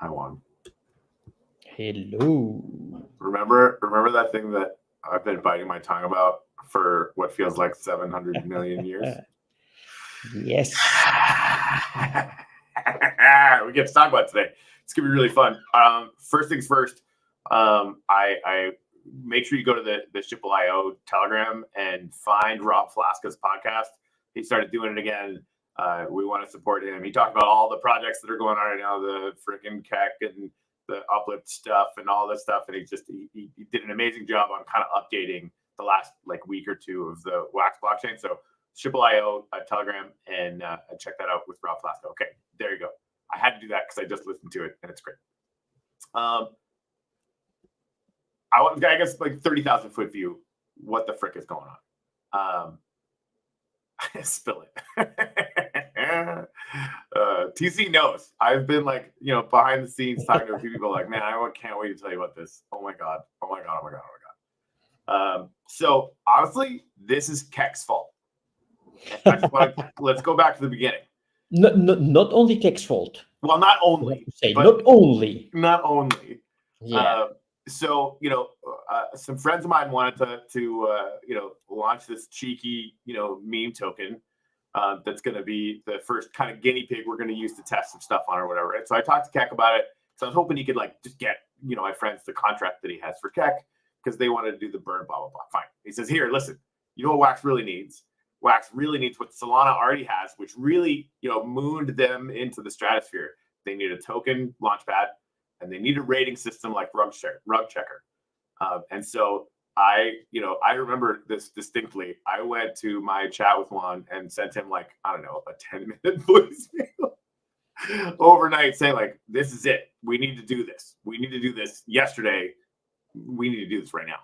Hi, Juan. Hello. Remember that thing that I've been biting my tongue about for what feels like 700 million years? Yes. We get to talk about it today. It's gonna be really fun. First things first, I make sure you go to the Shipple.io Telegram and find Rob Flaska's podcast. He started doing it again. We want to support him. He talked about all the projects that are going on right now, the freaking Kek and the Uplift stuff and all this stuff. And he did an amazing job on kind of updating the last week or two of the Wax blockchain. So Shipple.io Telegram and check that out with Rob Flaska. Okay, there you go. I had to do that because I just listened to it and it's great. I guess 30,000 foot view. What the frick is going on? Spill it. TC knows. I've been behind the scenes talking to a few people man, I can't wait to tell you about this. Oh my god. So honestly, this is Kek's fault. Let's go back to the beginning. Not only Kek's fault. Well, not only. Not only. Yeah. So some friends of mine wanted to launch this cheeky meme token that's going to be the first kind of guinea pig we're going to use to test some stuff on or whatever. And so I talked to Kek about it. So I was hoping he could just get my friends the contract that he has for Kek because they wanted to do the burn, blah blah blah. Fine. He says, here, listen. You know what Wax really needs? Wax really needs what Solana already has, which really mooned them into the stratosphere. They need a token Launchpad. And they need a rating system like Rug Checker. And so I remember this distinctly. I went to my chat with Juan and sent him a 10-minute voicemail overnight saying this is it. We need to do this. We need to do this yesterday. We need to do this right now.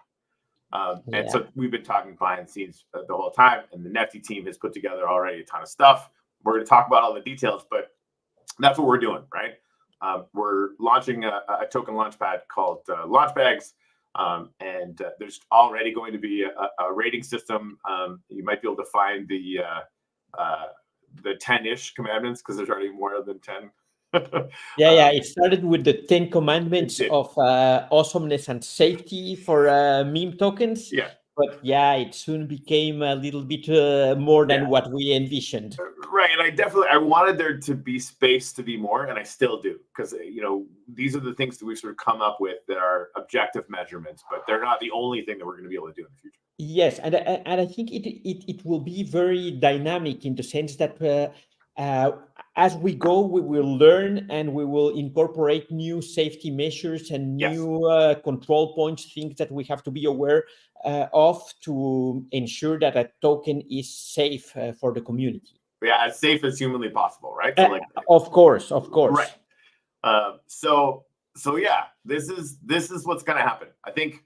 And so we've been talking behind the scenes the whole time. And the Nifty team has put together already a ton of stuff. We're going to talk about all the details, but that's what we're doing, right? We're launching a token Launchpad called LaunchBAGZ, and there's already going to be a rating system. You might be able to find the 10-ish commandments because there's already more than 10. It started with the 10 commandments of awesomeness and safety for meme tokens. Yeah. But it soon became a little bit more than what we envisioned. Right, and I wanted there to be space to be more, and I still do, because these are the things that we've sort of come up with that are objective measurements, but they're not the only thing that we're going to be able to do in the future. Yes, and I think it will be very dynamic in the sense that as we go, we will learn and we will incorporate new safety measures and new control points, things that we have to be aware of to ensure that a token is safe for the community. Yeah, as safe as humanly possible, right? Of course. Right. So this is what's going to happen. I think,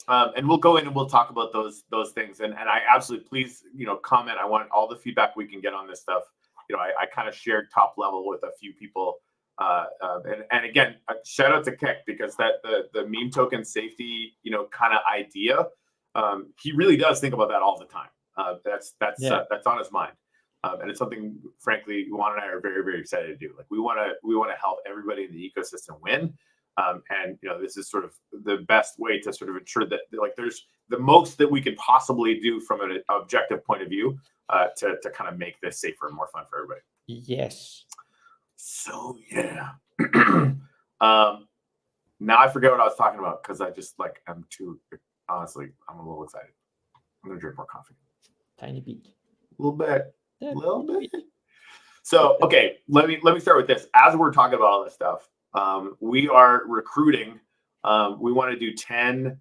and we'll go in and we'll talk about those things. And I absolutely, please, comment. I want all the feedback we can get on this stuff. I kind of shared top level with a few people. And again, shout out to Kek because the meme token safety, kind of idea, he really does think about that all the time. That's on his mind. And it's something, frankly, Juan and I are very, very excited to do. We want to help everybody in the ecosystem win. And this is sort of the best way to sort of ensure that there's the most that we can possibly do from an objective point of view to kind of make this safer and more fun for everybody. Yes. So now I forget what I was talking about because I just I'm a little excited. I'm gonna drink more coffee. Tiny bit. A little bit. So okay, let me start with this. As we're talking about all this stuff, we are recruiting. We want to do 10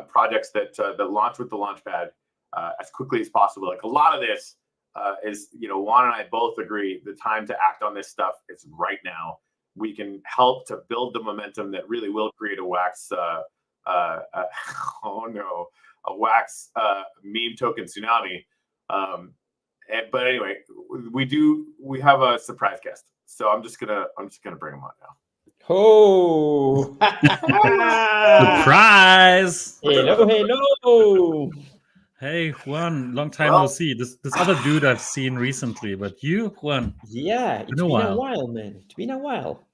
projects that launch with the Launchpad as quickly as possible. A lot of this is, Juan and I both agree the time to act on this stuff is right now. We can help to build the momentum that really will create a Wax, a Wax meme token tsunami. But anyway, we have a surprise guest. So I'm just gonna bring him on now. Oh, surprise! Hello. Hey Juan, long time no see. This other dude I've seen recently, but you, Juan. Yeah, it's been a while, man. It's been a while.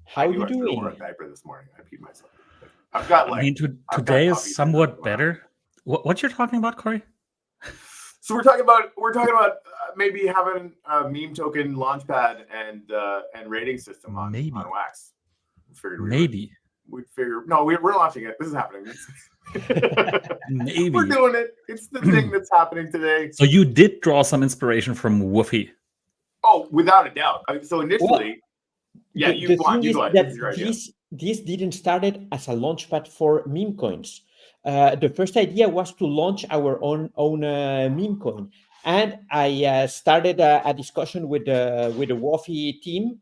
How I are knew you I should have worn a doing? diaper this morning. I peed myself. I've got like. I mean, today is somewhat better. What you're talking about, Corey? So we're talking about maybe having a meme token launchpad and rating system on Wax. Maybe. We'd figure. No, we're launching it. This is happening. Maybe we're doing it. It's the thing that's happening today. So you did draw some inspiration from Woofy. Oh, without a doubt. So initially, you go ahead. This didn't started as a launchpad for meme coins. The first idea was to launch our own meme coin, and I started a discussion with the Woofy team,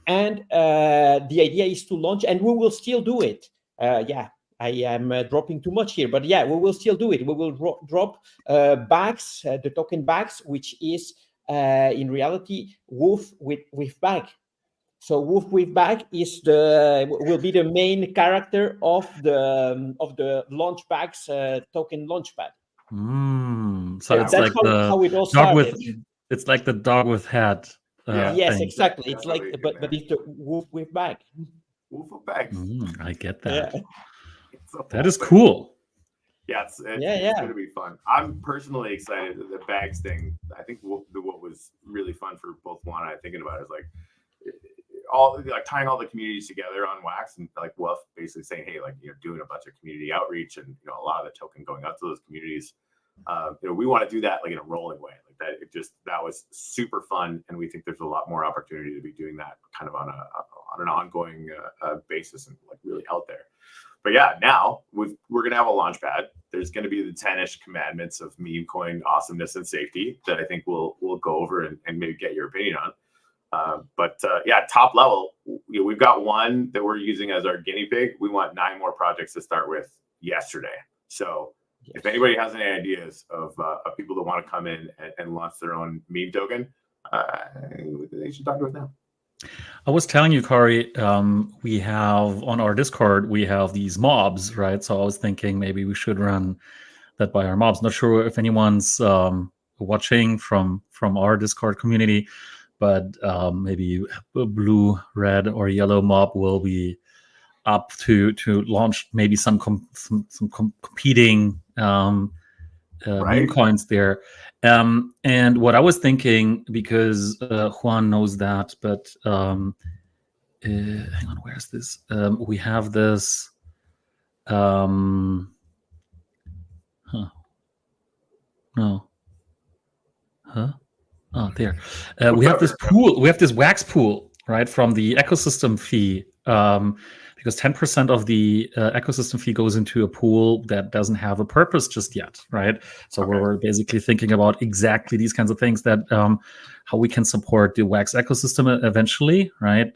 and the idea is to launch, and we will still do it. I am dropping too much here, but yeah, we will still do it. We will drop bags, the token bags, which is in reality Woof with bag. So Woof with bag will be the main character of the LaunchBAGZ token launchpad. So it's like how it all started. It's like the dog with hat. Yes, thing. Exactly. It's like, but it's the Woof with bag. Woof with bags. I get that. Yeah. That is cool. Yeah, it's going to be fun. I'm personally excited that the bags thing. I think what was really fun for both Juan and I thinking about it is like tying all the communities together on Wax, and like Woof basically saying, hey, like doing a bunch of community outreach and a lot of the token going out to those communities. We want to do that like in a rolling way, like that. That was super fun, and we think there's a lot more opportunity to be doing that kind of on an ongoing basis and like really out there. But yeah, now we're going to have a Launchpad. There's going to be the 10-ish commandments of meme coin awesomeness and safety that I think we'll go over and maybe get your opinion on. But top level, we've got one that we're using as our guinea pig. We want 9 more projects to start with yesterday. So if anybody has any ideas of people that want to come in and launch their own meme token, they should talk to us now. I was telling you, Corey, we have on our Discord, we have these mobs, right? So I was thinking maybe we should run that by our mobs. Not sure if anyone's watching from our Discord community, but maybe a blue, red, or yellow mob will be up to launch maybe some competing meme coins there. And what I was thinking, because Juan knows that, but hang on, where's this? We have this. No. Huh? Oh, there. We have this pool. We have this wax pool, right, from the ecosystem fee. Because 10% of the ecosystem fee goes into a pool that doesn't have a purpose just yet, right? So we're basically thinking about exactly these kinds of things, that how we can support the Wax ecosystem eventually, right?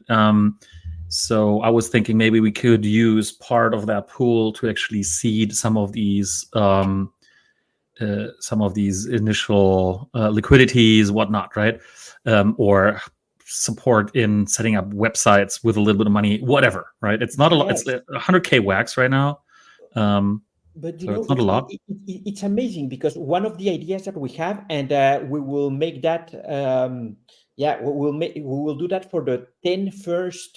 So I was thinking maybe we could use part of that pool to actually seed some of these initial liquidities, whatnot, right? Or support in setting up websites with a little bit of money, whatever, right? It's not a lot. It's 100K Wax right now. But so it's not a lot. It's amazing, because one of the ideas that we have, and we will make that, we will do that for the 10 first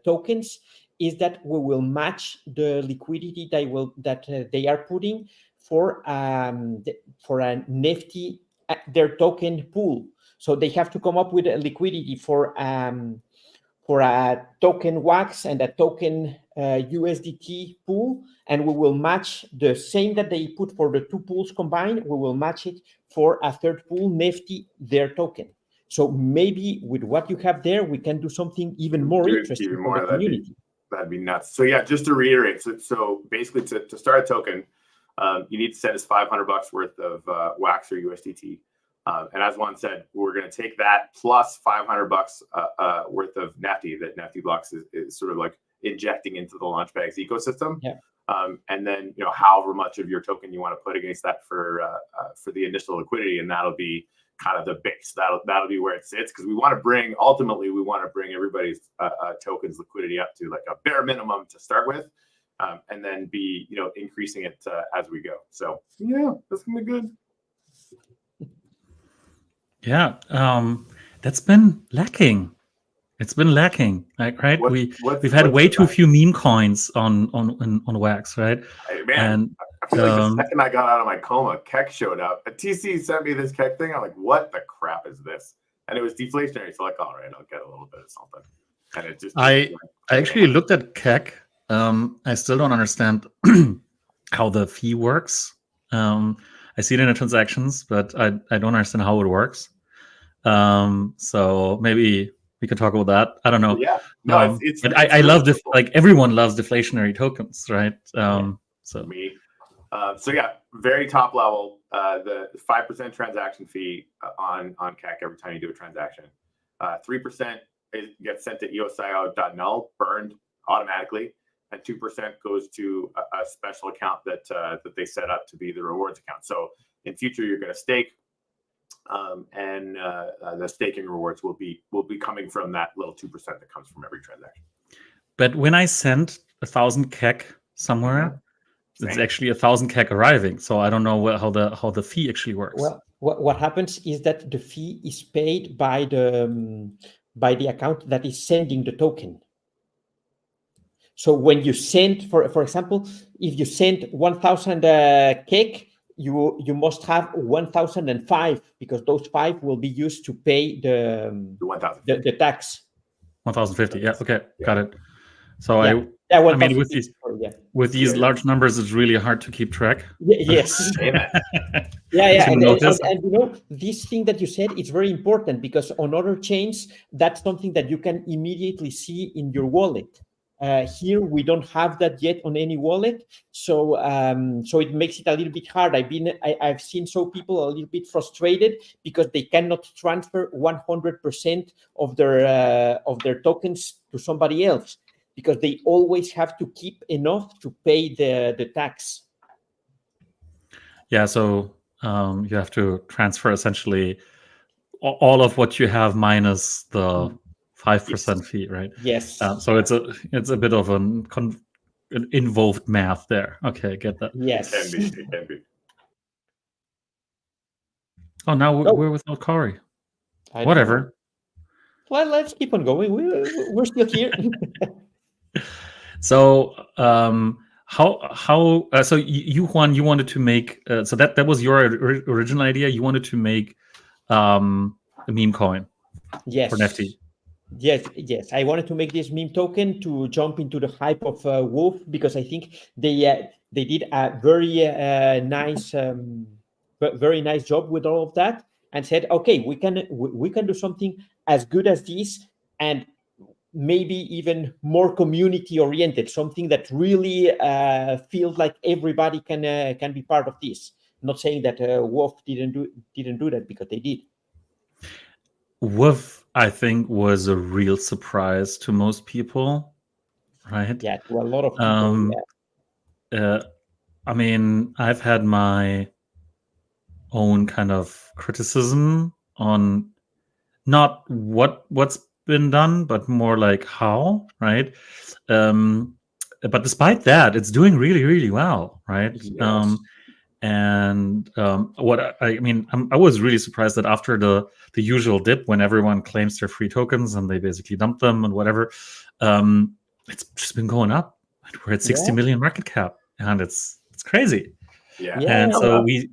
tokens, is that we will match the liquidity that they are putting for an NFT, their token pool. So they have to come up with a liquidity for a token Wax and a token USDT pool, and we will match the same that they put for the 2 pools combined. We will match it for a third pool, Nifty, their token. So maybe with what you have there, we can do something even more interesting for the community. That'd be nuts. So yeah, just to reiterate, so basically to start a token, you need to send us $500 worth of Wax or USDT. And as Juan said, we're going to take that plus $500 worth of Nifty that Nifty Blocks is sort of like injecting into the LaunchBAGZ ecosystem. Yeah. And then however much of your token you want to put against that for the initial liquidity, and that'll be kind of the base. That'll be where it sits, because we want to bring everybody's tokens liquidity up to like a bare minimum to start with, and then be increasing it as we go. So yeah, that's gonna be good. Yeah, that's been lacking It's been lacking, like, right? We've had what's way the too fact? few meme coins on WAGZ, right? Man, And I feel like the second I got out of my coma, Kek showed up. A TC sent me this Kek thing. I'm like, what the crap is this? And it was deflationary. So like, all right, I'll get a little bit of something. And it just I actually looked at Kek. I still don't understand how the fee works. I see it in the transactions, but I don't understand how it works. So maybe we could talk about that. I don't know. Yeah, no, it's but it's I really love simple. like everyone loves deflationary tokens, right? So Me. So yeah, very top level. The 5% transaction fee on Kek every time you do a transaction. 3% gets sent to eosio.null, burned automatically, and 2% goes to a special account that that they set up to be the rewards account. So in future, you're going to stake, and the staking rewards will be coming from that little 2% that comes from every transaction. But when I send 1,000 Kek somewhere, it's actually 1,000 Kek arriving. So I don't know how the fee actually works. Well, what happens is that the fee is paid by the account that is sending the token. So when you send, for example, if you send 1,000 Kek, you must have 1,005 because those 5 will be used to pay the tax. 1,050. Yeah. Okay. Got it. So Yeah. I mean, with these large numbers, it's really hard to keep track. Yes. Yeah. And you know, this thing that you said, it's very important because on other chains, that's something that you can immediately see in your wallet. Here we don't have that yet on any wallet, so it makes it a little bit hard. I've seen people a little bit frustrated because they cannot transfer 100% of their tokens to somebody else because they always have to keep enough to pay the tax. Yeah, so you have to transfer essentially all of what you have minus the 5% fee, right? Yes. So it's a bit of an involved math there. Okay, I get that. Yes. It can be. Oh, now we're without Corey. Whatever. Well, let's keep on going. We're still here. So so you Juan, you wanted to make so that was your original idea. You wanted to make a meme coin. Yes. For NFT. Yes. I wanted to make this meme token to jump into the hype of Wolf because I think they did a very nice job with all of that and said, okay, we can do something as good as this and maybe even more community oriented, something that really feels like everybody can be part of this. Not saying that Wolf didn't do that because they did. Wolf, I think, was a real surprise to most people, right? Yeah, to a lot of people. I mean, I've had my own kind of criticism on not what's been done, but more like how, right? But despite that, it's doing really, really well, right? Yes. What I mean, I was really surprised that after the usual dip, when everyone claims their free tokens and they basically dump them and whatever, it's just been going up. We're at 60 million market cap, and it's crazy. Yeah. And so we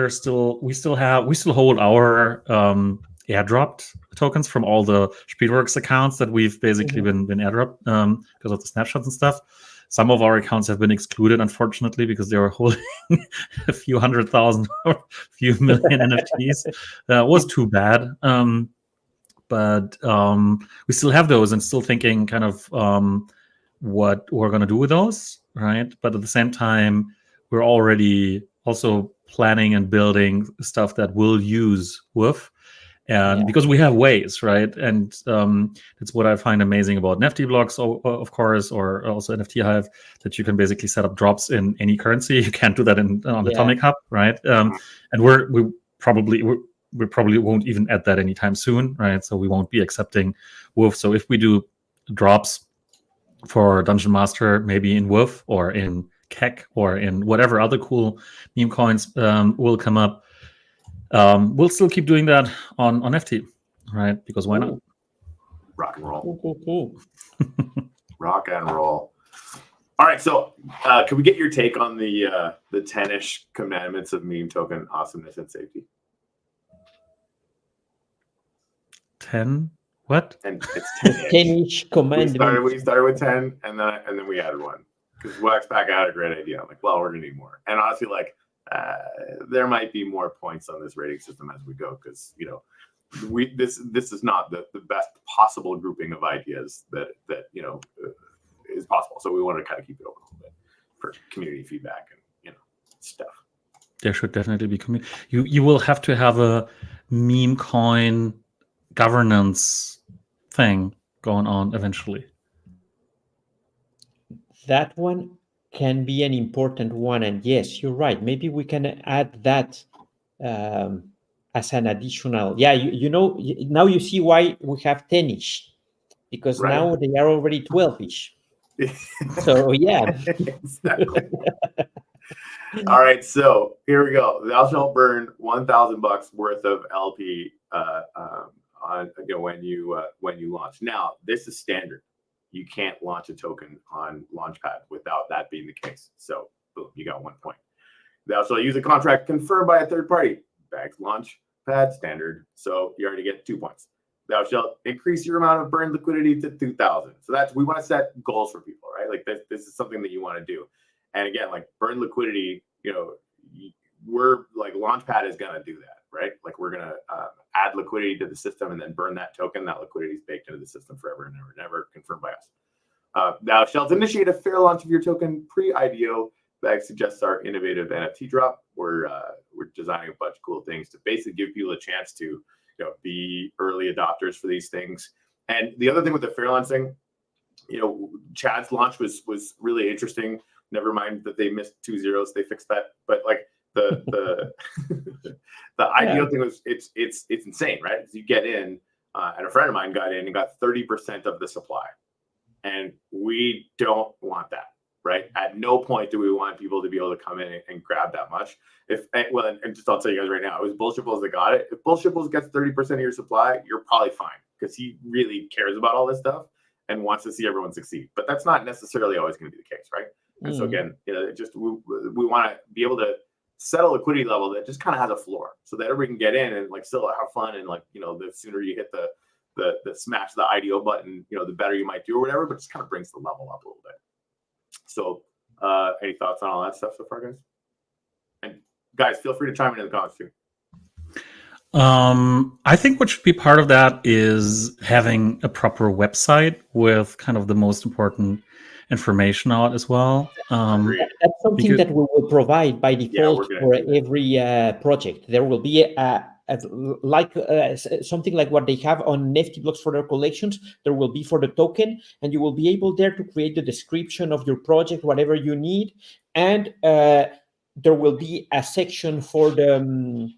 still hold our airdropped tokens from all the Speedworks accounts that we've basically been airdropped because of the snapshots and stuff. Some of our accounts have been excluded, unfortunately, because they were holding a few 100,000 or a few million NFTs. It was too bad. But we still have those and still thinking kind of what we're going to do with those, right? But at the same time, we're already also planning and building stuff that will use WOOF. And because we have ways, right? And it's what I find amazing about NFT blocks, of course, or also NFT Hive, that you can basically set up drops in any currency. You can't do that on the Atomic Hub, right? And we probably won't even add that anytime soon, right? So we won't be accepting WOOF. So if we do drops for Dungeon Master, maybe in WOOF or in Kek or in whatever other cool meme coins will come up, we'll still keep doing that on FT, right? Because why not? Rock and roll. Cool. Rock and roll. All right, so can we get your take on the 10-ish commandments of meme token awesomeness and safety? 10? What? And it's 10-ish. 10-ish commandments. We started with 10, and then we added one because WaxPack had a great idea. I'm like, well, we're gonna need more. And honestly, like, there might be more points on this rating system as we go because this is not the best possible grouping of ideas that is possible. So we want to kind of keep it open a little bit for community feedback and stuff. There should definitely be you will have to have a meme coin governance thing going on eventually. That one can be an important one, and yes, you're right. Maybe we can add that as an additional. Yeah, now you see why we have 10-ish, because Right. now they are already 12-ish. So yeah. Exactly. All right, so here we go. Thou shalt burn $1,000 worth of LP when you launch. Now, this is standard. You can't launch a token on Launchpad without that being the case. So, boom, you got 1 point. Thou shalt use a contract confirmed by a third party. BAGZ Launchpad standard. So you already get 2 points. Thou shalt increase your amount of burn liquidity to 2,000. So we want to set goals for people, right? Like this is something that you want to do. And again, like burn liquidity, we're like Launchpad is going to do that, right? Like we're going to add liquidity to the system and then burn that token. That liquidity is baked into the system forever and never confirmed by us. Thou shalt initiate a fair launch of your token pre-IDO. BAGZ suggests our innovative NFT drop. We're designing a bunch of cool things to basically give people a chance to be early adopters for these things. And the other thing with the fair launch thing, Chad's launch was really interesting. Never mind that they missed 2 zeros, they fixed that. But like the IDO thing was it's insane, right? Because you get in, and a friend of mine got in and got 30% of the supply, and we don't want that. Right? At no point do we want people to be able to come in and grab that much. And just I'll tell you guys right now, it was Bullshitbles that got it. If Bullshitbles gets 30% of your supply, you're probably fine because he really cares about all this stuff and wants to see everyone succeed. But that's not necessarily always going to be the case, right? And so again, just we want to be able to set a liquidity level that just kind of has a floor, so that everybody can get in and like still have fun and the sooner you hit the smash the IDO button, the better you might do or whatever. But just kind of brings the level up a little bit. So, any thoughts on all that stuff so far, guys? And guys, feel free to chime in the comments too. I think what should be part of that is having a proper website with kind of the most important information out as well. That's something that we will provide by default for every project. There will be something like what they have on NFT blocks for their collections. There will be for the token, and you will be able there to create the description of your project, whatever you need, and there will be a section for the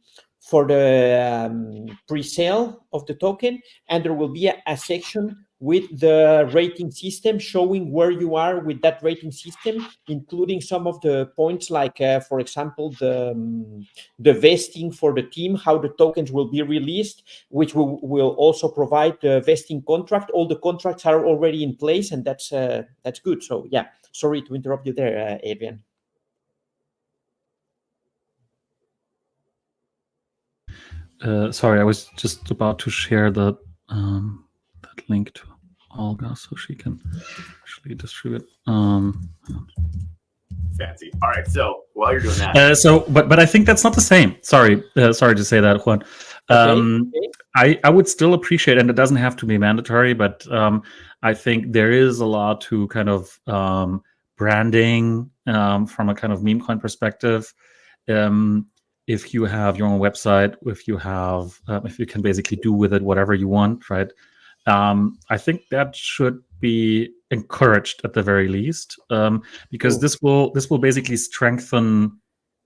pre-sale of the token, and there will be a section with the rating system showing where you are with that rating system, including some of the points like, for example, the vesting for the team, how the tokens will be released, which will also provide the vesting contract. All the contracts are already in place, and that's good. So yeah, sorry to interrupt you there, Adrian. Sorry, I was just about to share that link to Olga so she can actually distribute. Fancy. All right. So while you're doing that, but I think that's not the same. Sorry to say that, Juan. I would still appreciate, and it doesn't have to be mandatory, but I think there is a lot to kind of branding from a kind of meme coin perspective. If you have your own website, if you can basically do with it whatever you want, right? I think that should be encouraged at the very least, because this will basically strengthen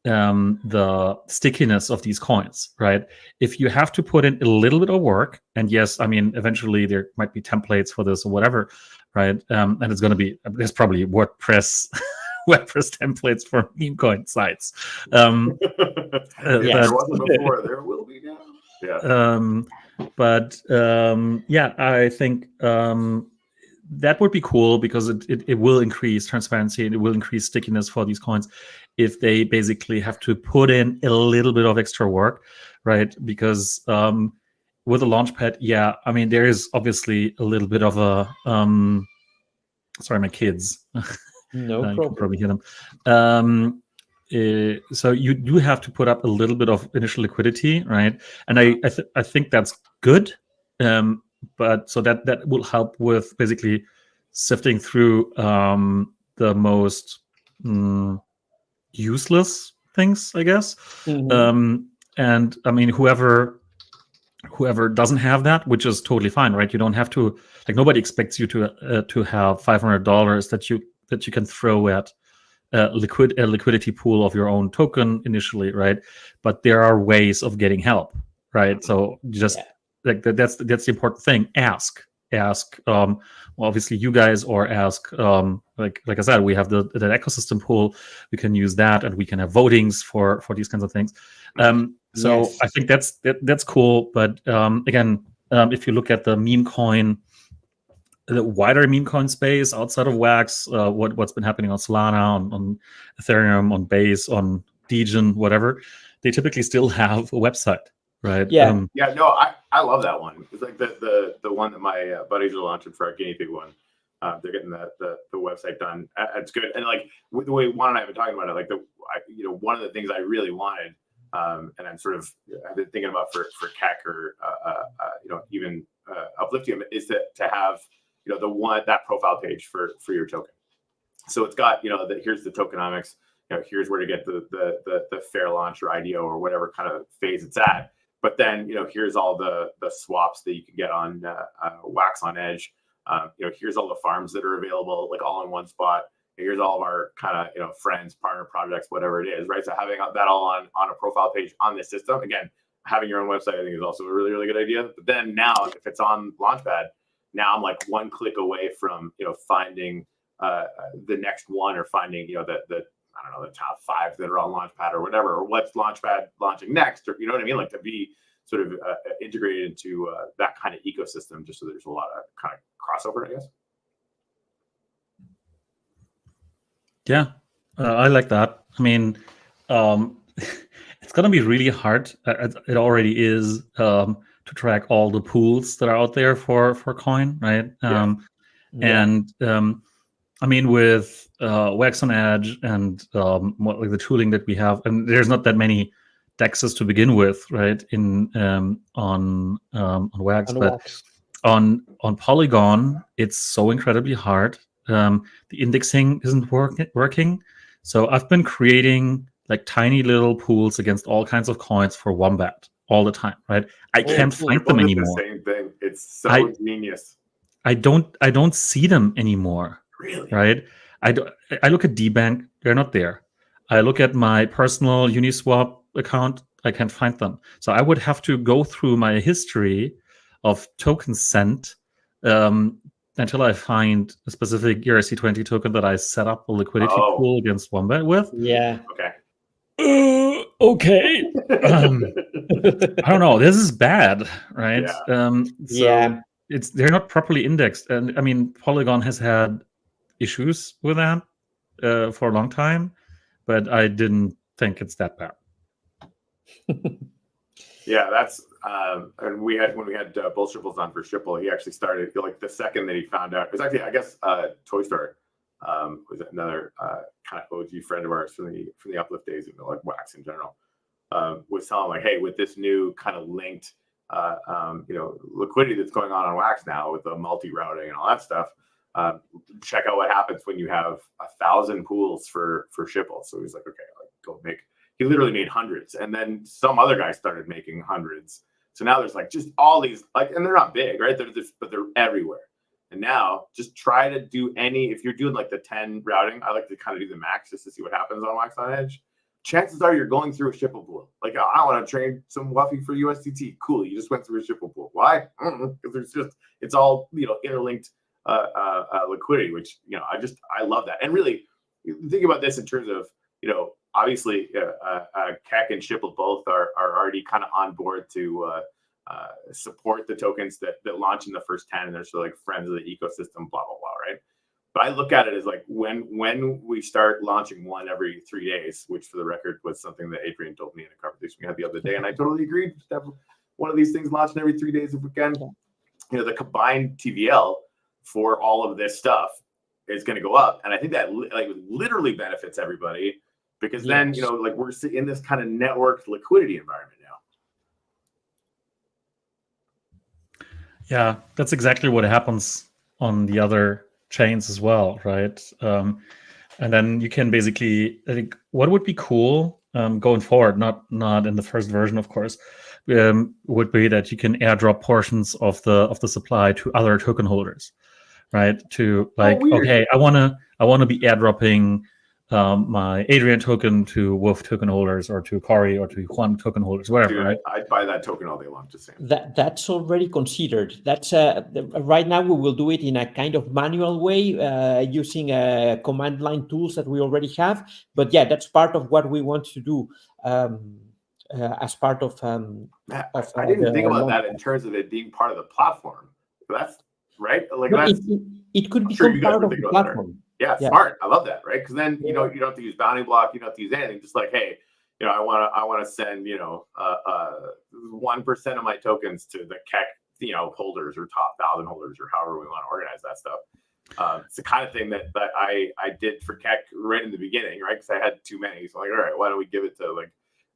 the stickiness of these coins, right? If you have to put in a little bit of work, and yes, I mean, eventually there might be templates for this or whatever, right? And it's going to be, there's probably WordPress templates for meme coin sites. there wasn't before, there will be now. Yeah. But yeah, I think that would be cool because it will increase transparency and it will increase stickiness for these coins if they basically have to put in a little bit of extra work, right? Because with a Launchpad, yeah, I mean, there is obviously a little bit of a sorry, my kids. No you can problem. probably hear them. So you do have to put up a little bit of initial liquidity, right? And I think that's good. But so that will help with basically sifting through the most useless things, I guess. And I mean, whoever doesn't have that, which is totally fine, right? You don't have to, like, nobody expects you to have $500 that you can throw at a liquidity pool of your own token initially, right? But there are ways of getting help, right? So just like that's the important thing. Ask. Well, obviously you guys, or ask. Like I said, we have that ecosystem pool. We can use that, and we can have votings for these kinds of things. So I think that's cool. But again, if you look at the meme coin, the wider meme coin space outside of Wax, what's been happening on Solana, on Ethereum, on Base, on Degen, whatever, they typically still have a website, right? Yeah. No, I love that one. It's like the one that my buddies are launching for our guinea pig one. They're getting the website done. It's good, and like the way Juan and I have been talking about it, like one of the things I really wanted, and I'm sort of I've been thinking about for Kek or even Uplift is to have that profile page for your token. So it's got here's the tokenomics. Here's where to get the fair launch or IDO or whatever kind of phase it's at. But then here's all the swaps that you can get on Wax on Edge. Here's all the farms that are available, like all in one spot. Here's all of our kind of friends, partner projects, whatever it is, right? So having that all on a profile page on this system, again, having your own website, I think is also a really, really good idea. But then now, if it's on Launchpad, now I'm like one click away from finding the next one, or finding the I don't know, the top 5 that are on Launchpad or whatever, or what's Launchpad launching next, or you know what I mean, like to be sort of integrated into that kind of ecosystem, just so there's a lot of kind of crossover, I guess. Yeah, I like that. I mean, it's gonna be really hard. It already is to track all the pools that are out there for coin, right? And I mean, with Wax on Edge and like the tooling that we have, and there's not that many dexes to begin with, right? On Wax, but on Polygon, it's so incredibly hard. The indexing isn't working. So I've been creating like tiny little pools against all kinds of coins for Wombat all the time, right? I can't find them anymore. The same thing. It's so genius. I don't see them anymore. Really? Right? I look at DBank, they're not there. I look at my personal Uniswap account, I can't find them. So I would have to go through my history of tokens sent until I find a specific ERC20 token that I set up a liquidity pool against Wombat with. Yeah. Okay. Okay. I don't know. This is bad, right? Yeah. They're not properly indexed, and I mean, Polygon has had issues with that for a long time, but I didn't think it's that bad. Yeah, that's and when we had Bull Shipples on for Shipple, he actually started like the second that he found out. It was actually, I guess, Toy Store was another kind of OG friend of ours from the Uplift days, and like Wax in general, was telling like, hey, with this new kind of linked liquidity that's going on Wax now with the multi-routing and all that stuff, check out what happens when you have 1,000 pools for Shipple. So he's like, okay, like go make. He literally made hundreds, and then some other guy started making hundreds. So now there's like just all these like, and they're not big, right? But they're everywhere. And now just try to do if you're doing like the 10 routing, I like to kind of do the max just to see what happens on Wax on Edge. Chances are you're going through a Shipple pool. Like, I want to trade some Wuffy for USDT. Cool, you just went through a Shipple pool. Why? Because it's all interlinked liquidity, which I love that. And really, think about this in terms of obviously Kek and Shipple both are already kind of on board to support the tokens that launch in the first 10, and they're sort of like friends of the ecosystem, blah blah blah, right? But I look at it as like when we start launching one every 3 days, which for the record was something that Adrian told me in a conversation we had the other day, and I totally agreed. Just have one of these things launching every 3 days if we can. You know, the combined TVL for all of this stuff is going to go up, and I think that like literally benefits everybody, because then you know, like we're in this kind of networked liquidity environment now. Yeah, that's exactly what happens on the other chains as well, right? And then you can basically, I think, what would be cool going forward, not in the first version, of course, would be that you can airdrop portions of the supply to other token holders, right? To like, okay, I wanna be airdropping my Adrian token to Wolf token holders, or to Corey, or to Juan token holders, whatever. Dude, right? I'd buy that token all day long. Just saying. That's already considered. That's right now we will do it in a kind of manual way, using command line tools that we already have. But yeah, that's part of what we want to do as part of. I didn't think about that in terms of it being part of the platform. That's right. Like no, that's, it could become part of the platform. Yeah, smart. I love that, right? Because then you know you don't have to use bounding block, you don't have to use anything. Just like, hey, you know, I want to send 1% of my tokens to the Kek holders, or top 1,000 holders, or however we want to organize that stuff. It's the kind of thing that I did for Kek right in the beginning, right? Because I had too many, so I'm like, all right, why don't we give it to like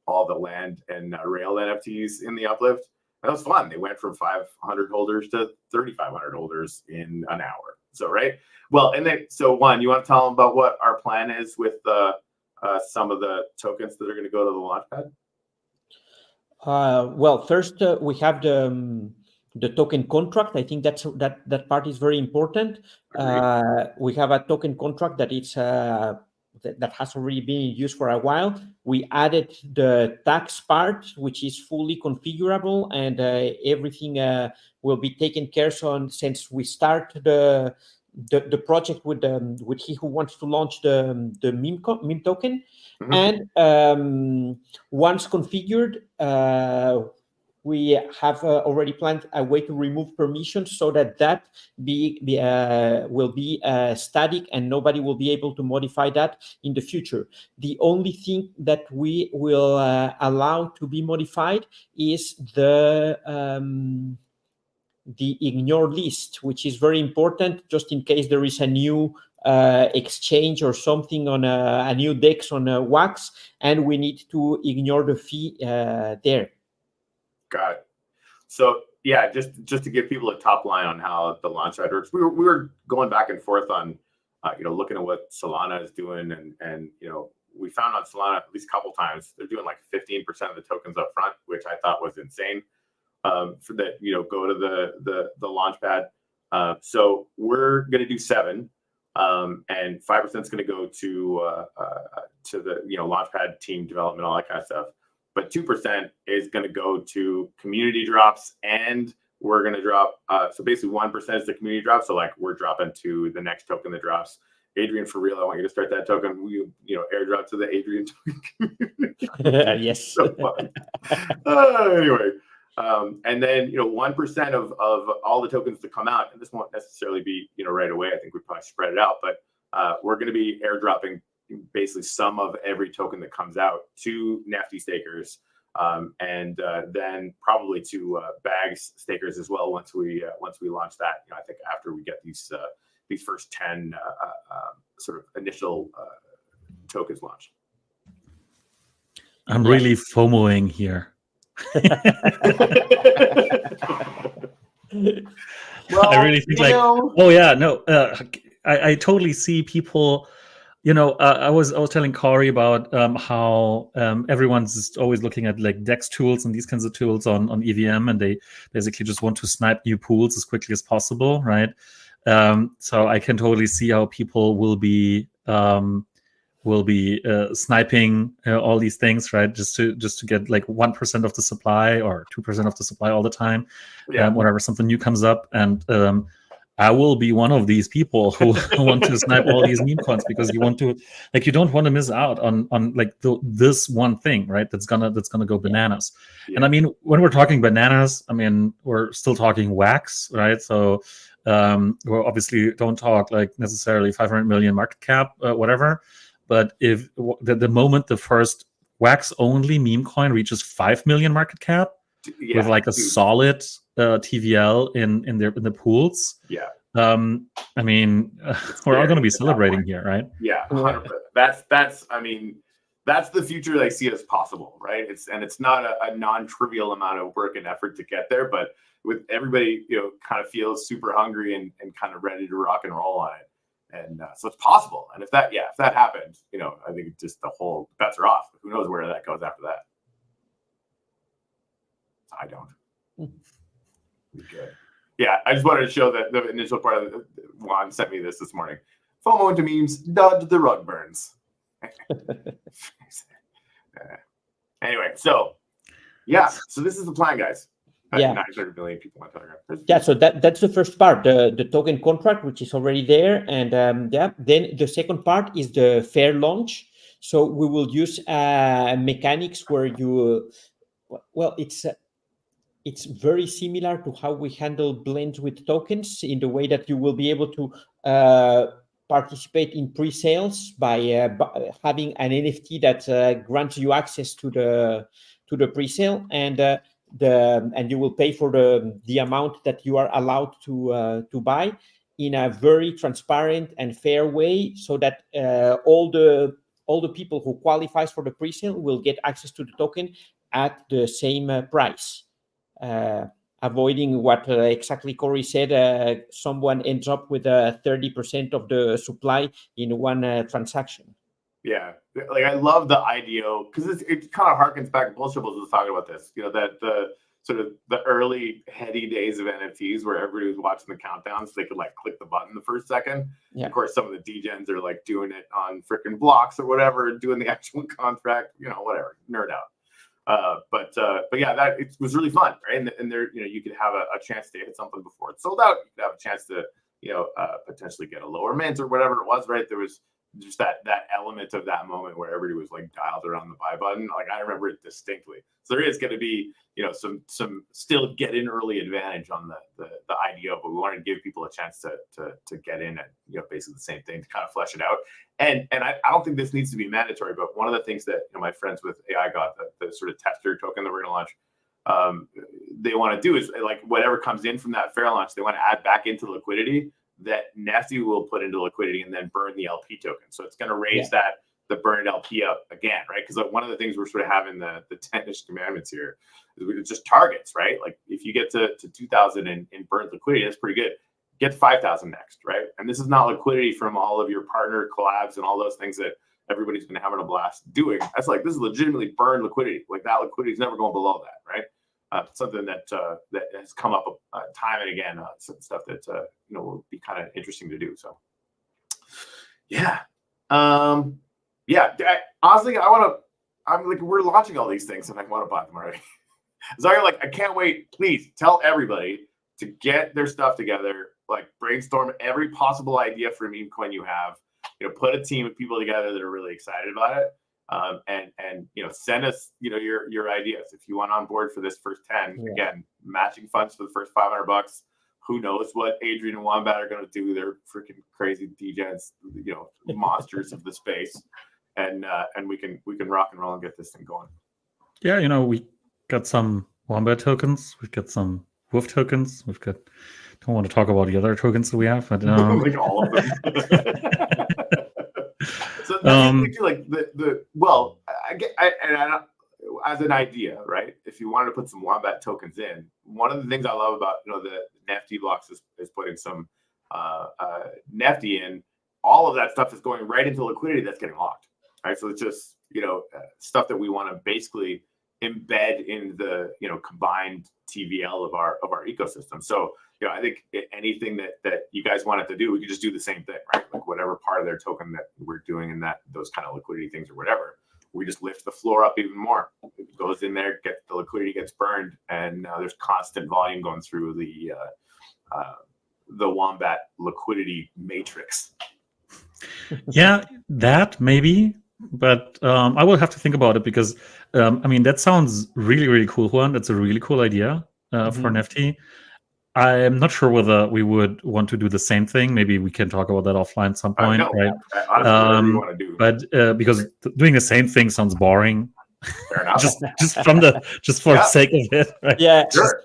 all the land and rail NFTs in the Uplift? And that was fun. They went from 500 holders to 3,500 holders in an hour. So right. Well, and then so Juan, you want to tell them about what our plan is with some of the tokens that are going to go to the Launchpad? Well, first we have the token contract. I think that part is very important. We have a token contract that it's that has already been in use for a while. We added the tax part, which is fully configurable, and everything will be taken care of since we start the project with he who wants to launch the meme token. Mm-hmm. And once configured, we have already planned a way to remove permissions so that will be static, and nobody will be able to modify that in the future. The only thing that we will allow to be modified is the ignore list, which is very important, just in case there is a new exchange or something on a new DEX on WAGZ, and we need to ignore the fee there. Got it. So yeah, just to give people a top line on how the Launchpad works, we were going back and forth on looking at what Solana is doing, and we found on Solana at least a couple times they're doing like 15% of the tokens up front, which I thought was insane. For that, go to the Launchpad. So we're going to do 7, and 5% is going to go to the Launchpad team development, all that kind of stuff. But 2% is going to go to community drops, and we're going to drop. So basically, 1% is the community drop. So like we're dropping to the next token that drops. Adrian, for real, I want you to start that token. We airdrop to the Adrian token. Yes. So fun. Anyway. And then 1% of all the tokens to come out, and this won't necessarily be right away. I think we probably spread it out, but we're going to be airdropping basically some of every token that comes out to NFT stakers, and then probably to BAGZ stakers as well once we launch that. I think after we get these first 10 sort of initial tokens launched. I'm really FOMOing here. Well, I really think I totally see people. I was telling Corey about how everyone's just always looking at like DEX tools and these kinds of tools on EVM, and they basically just want to snipe new pools as quickly as possible, right? So I can totally see how people will be sniping all these things, right? Just to get like 1% of the supply or 2% of the supply all the time, whenever something new comes up. And I will be one of these people who want to snipe all these meme coins, because you want to, like, you don't want to miss out on like this one thing, right? That's gonna go bananas. Yeah. And I mean, when we're talking bananas, I mean, we're still talking wax, right? So we obviously don't talk like necessarily 500 million market cap, whatever. But if the moment the first wax only meme coin reaches 5 million market cap, with like a solid TVL in the pools. Yeah. I mean, we're all going to be celebrating here, right? Yeah, 100%. That's I mean, that's the future that I see as possible, right? It's not a non-trivial amount of work and effort to get there, but with everybody, kind of feels super hungry and kind of ready to rock and roll on it. And so it's possible. And if that happens, I think just the whole bets are off. Who knows where that goes after that? I don't. Be good. Yeah, I just wanted to show that the initial part of Juan sent me this morning. FOMO into memes, dodge the rug burns. Anyway, so this is the plan, guys. 900 million people on Telegram. Yeah, so that's the first part, the token contract, which is already there, and then the second part is the fair launch. So we will use mechanics where it's very similar to how we handle blends with tokens, in the way that you will be able to participate in pre-sales by having an NFT that grants you access to the pre-sale, and you will pay for the amount that you are allowed to buy in a very transparent and fair way, so that all the people who qualifies for the pre-sale will get access to the token at the same price. Avoiding what exactly Corey said, someone ends up with 30% of the supply in one transaction. Yeah, like I love the IDO, because it kind of harkens back. Bullshipples was talking about this, that the sort of the early heady days of NFTs where everybody was watching the countdowns, so they could like click the button the first second. Yeah. Of course, some of the degens are like doing it on freaking blocks or whatever, doing the actual contract, whatever, nerd out. But yeah, it was really fun, right? And there, you could have a chance to hit something before it sold out. You could have a chance to, potentially get a lower mint or whatever it was, right? There was just that element of that moment where everybody was like dialed around the buy button. Like I remember it distinctly. So there is going to be, some still get in early advantage on the IDO, but we want to give people a chance to get in at, basically the same thing, to kind of flesh it out. And I don't think this needs to be mandatory, but one of the things that my friends with AI got, the sort of tester token that we're going to launch, they want to do is like whatever comes in from that fair launch, they want to add back into liquidity that Nifty will put into liquidity and then burn the LP token. So it's going to raise the burned LP up again, right? Because like one of the things we're sort of having the 10-ish commandments here is it's just targets, right? Like if you get to 2,000 in burnt liquidity, that's pretty good. Get to 5,000 next, right? And this is not liquidity from all of your partner collabs and all those things that everybody's been having a blast doing. That's like, this is legitimately burned liquidity. Like that liquidity is never going below that, right? Something that has come up time and again, some stuff that will be kind of interesting to do. So, yeah, honestly, I'm like, we're launching all these things, and I want to buy them already. So I can't wait. Please tell everybody to get their stuff together. Like brainstorm every possible idea for a meme coin you have. Put a team of people together that are really excited about it. And send us your ideas if you want on board for this first 10. Again, matching funds for the first $500. Who knows what Adrian and Wombat are going to do? They're freaking crazy degens, monsters of the space, and we can rock and roll and get this thing going. Yeah, we got some Wombat tokens. We've got some Wolf tokens. We've got. Don't want to talk about the other tokens that we have, but like all of them. So that's like as an idea, right? If you wanted to put some Wombat tokens in, one of the things I love about the Nifty blocks is putting some Nifty in. All of that stuff is going right into liquidity that's getting locked, right? So it's just stuff that we want to basically embed in the combined TVL of our ecosystem. So I think anything that you guys wanted to do, we could just do the same thing, right? Like whatever part of their token that we're doing in those kind of liquidity things or whatever, we just lift the floor up even more. It goes in there, the liquidity gets burned, and there's constant volume going through the Wombat liquidity matrix. Yeah, that maybe, but I will have to think about it because I mean that sounds really really cool, Juan. That's a really cool idea for an NFT. I'm not sure whether we would want to do the same thing. Maybe we can talk about that offline at some point, No, right? honestly, whatever you want to do. But because doing the same thing sounds boring. Fair enough. just for the sake of it, right? Yeah, Sure.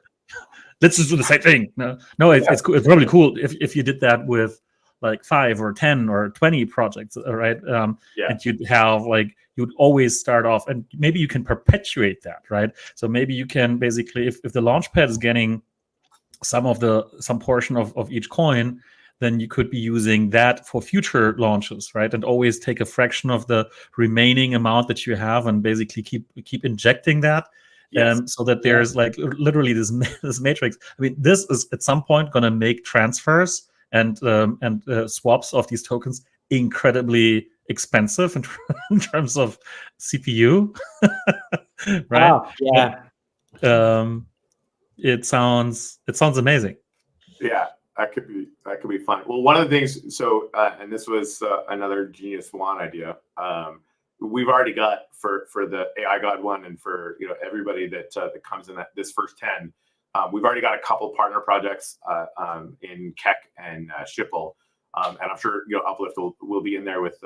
Let's just do the same thing. No, it's cool. It's probably cool if you did that with like 5 or 10 or 20 projects, right? And you'd have like you'd always start off, and maybe you can perpetuate that, right? So maybe you can basically, if the Launchpad is getting some portion of each coin, then you could be using that for future launches, right? And always take a fraction of the remaining amount that you have, and basically keep injecting that. So that there's like literally this matrix. I mean, this is at some point going to make transfers and swaps of these tokens incredibly expensive in terms of CPU, right? It sounds amazing. Yeah, that could be fun. Well, one of the things. So, and this was another genius Juan idea. We've already got for the AI God one, and for everybody that comes in this first 10. We've already got a couple partner projects in Kek and Shipple, and I'm sure Uplift will be in there with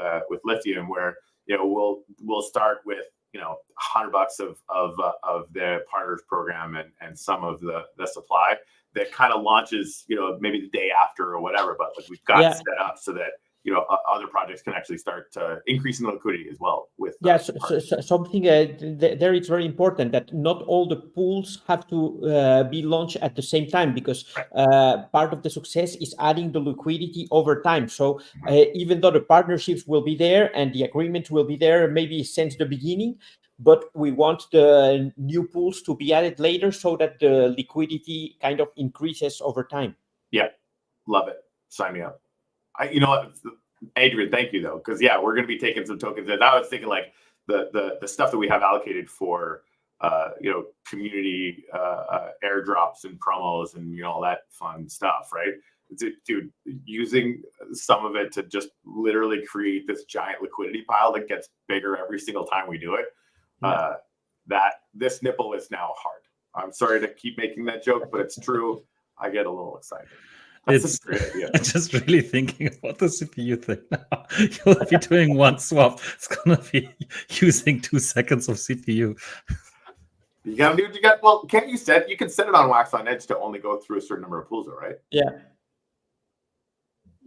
Lithium, where we'll start with $100 of the partners program and some of the supply that kind of launches maybe the day after or whatever, but like we've got set up so that other projects can actually start increasing the liquidity as well. With so something there it's very important that not all the pools have to be launched at the same time, because part of the success is adding the liquidity over time. So even though the partnerships will be there and the agreements will be there maybe since the beginning, but we want the new pools to be added later so that the liquidity kind of increases over time. Yeah, love it. Sign me up. You know what, Adrian, thank you though, because we're going to be taking some tokens. And I was thinking like the stuff that we have allocated for community airdrops and promos and all that fun stuff, right? Dude, using some of it to just literally create this giant liquidity pile that gets bigger every single time we do it. That this nipple is now hard. I'm sorry to keep making that joke, but it's true. I get a little excited. It's just really thinking about the CPU thing now. You'll be doing one swap. It's gonna be using 2 seconds of CPU. You gotta do what you got. Well, can't you set? You can set it on Wax on Edge to only go through a certain number of pools, though, right?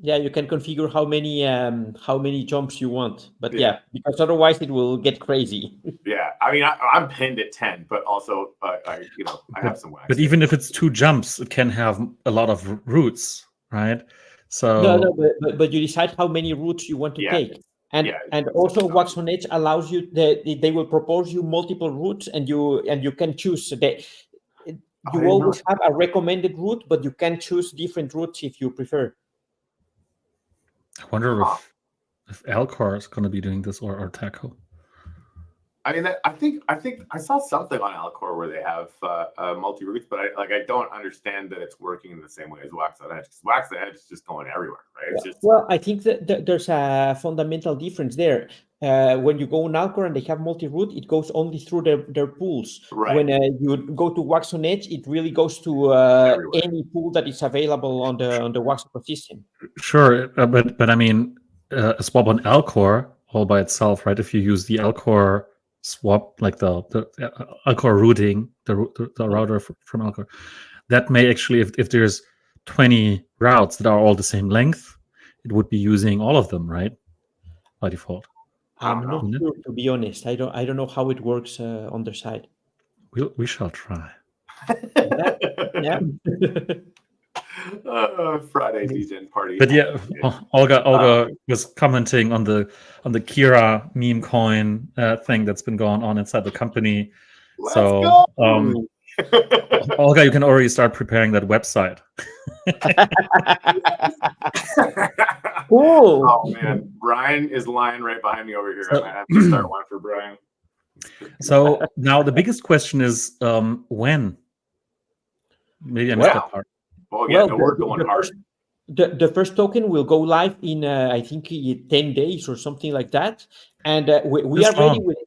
Yeah, you can configure how many jumps you want, but because otherwise it will get crazy. Yeah, I mean, I'm pinned at 10, but also I have some wax. But even if it's 2 jumps, it can have a lot of routes, right? So but you decide how many routes you want to take, and also Wax on Edge allows you they will propose you multiple routes, and you can choose. You always have a recommended route, but you can choose different routes if you prefer. I wonder if Alcor is going to be doing this or Taco. I mean, I think I saw something on Alcor where they have multi routes, but I don't understand that it's working in the same way as Wax on Edge. Wax on Edge is just going everywhere, right? Well, I think that there's a fundamental difference there. When you go on Alcor and they have multi-route, it goes only through their pools. Right. When you go to Wax on Edge, it really goes to any pool that is available on the Wax ecosystem. Sure, but I mean, a swap on Alcor all by itself, right? If you use the Alcor swap, like the Alcor routing, the router from Alcor, that may actually, if there's 20 routes that are all the same length, it would be using all of them, right? By default. I'm not sure, to be honest. I don't know how it works on their side. We shall try. Yeah. Friday DJ party. But Olga was commenting on the Kira meme coin thing that's been going on inside the company. Let's go. Olga, you can already start preparing that website. Cool. Oh man, Brian is lying right behind me over here. I might have to start one for Brian. So now the biggest question is when? Maybe I missed that part. Well, we're going hard. The first token will go live in I think 10 days or something like that, and we are ready with.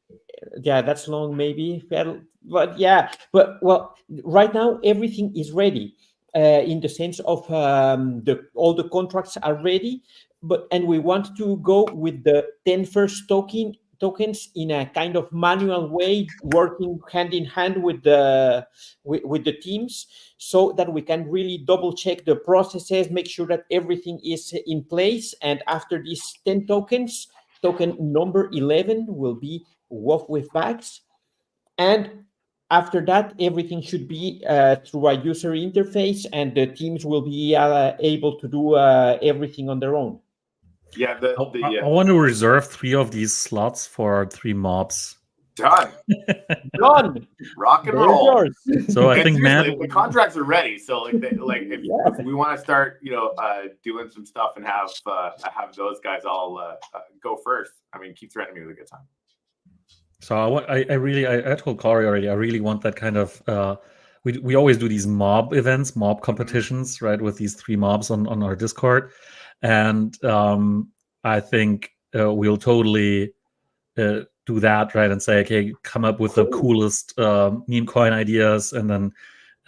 Yeah, that's long, maybe, but yeah, but well, right now everything is ready, in the sense of all the contracts are ready, and we want to go with the 10 first tokens in a kind of manual way, working hand in hand with the teams, so that we can really double check the processes, make sure that everything is in place, and after these 10 tokens, token number 11 will be WOF with bags. And after that, everything should be through a user interface, and the teams will be able to do everything on their own. Yeah, I want to reserve 3 of these slots for 3 mobs. Done. Done. Rock and roll. So I think, man, the contracts are ready. So if we want to start, doing some stuff and have those guys all go first. I mean, keep threatening me with a good time. So I told Corey already, I really want that kind of, we always do these mob events, mob competitions, right, with these 3 mobs on our Discord. And I think we'll totally do that, right, and say, okay, come up with the coolest meme coin ideas, and then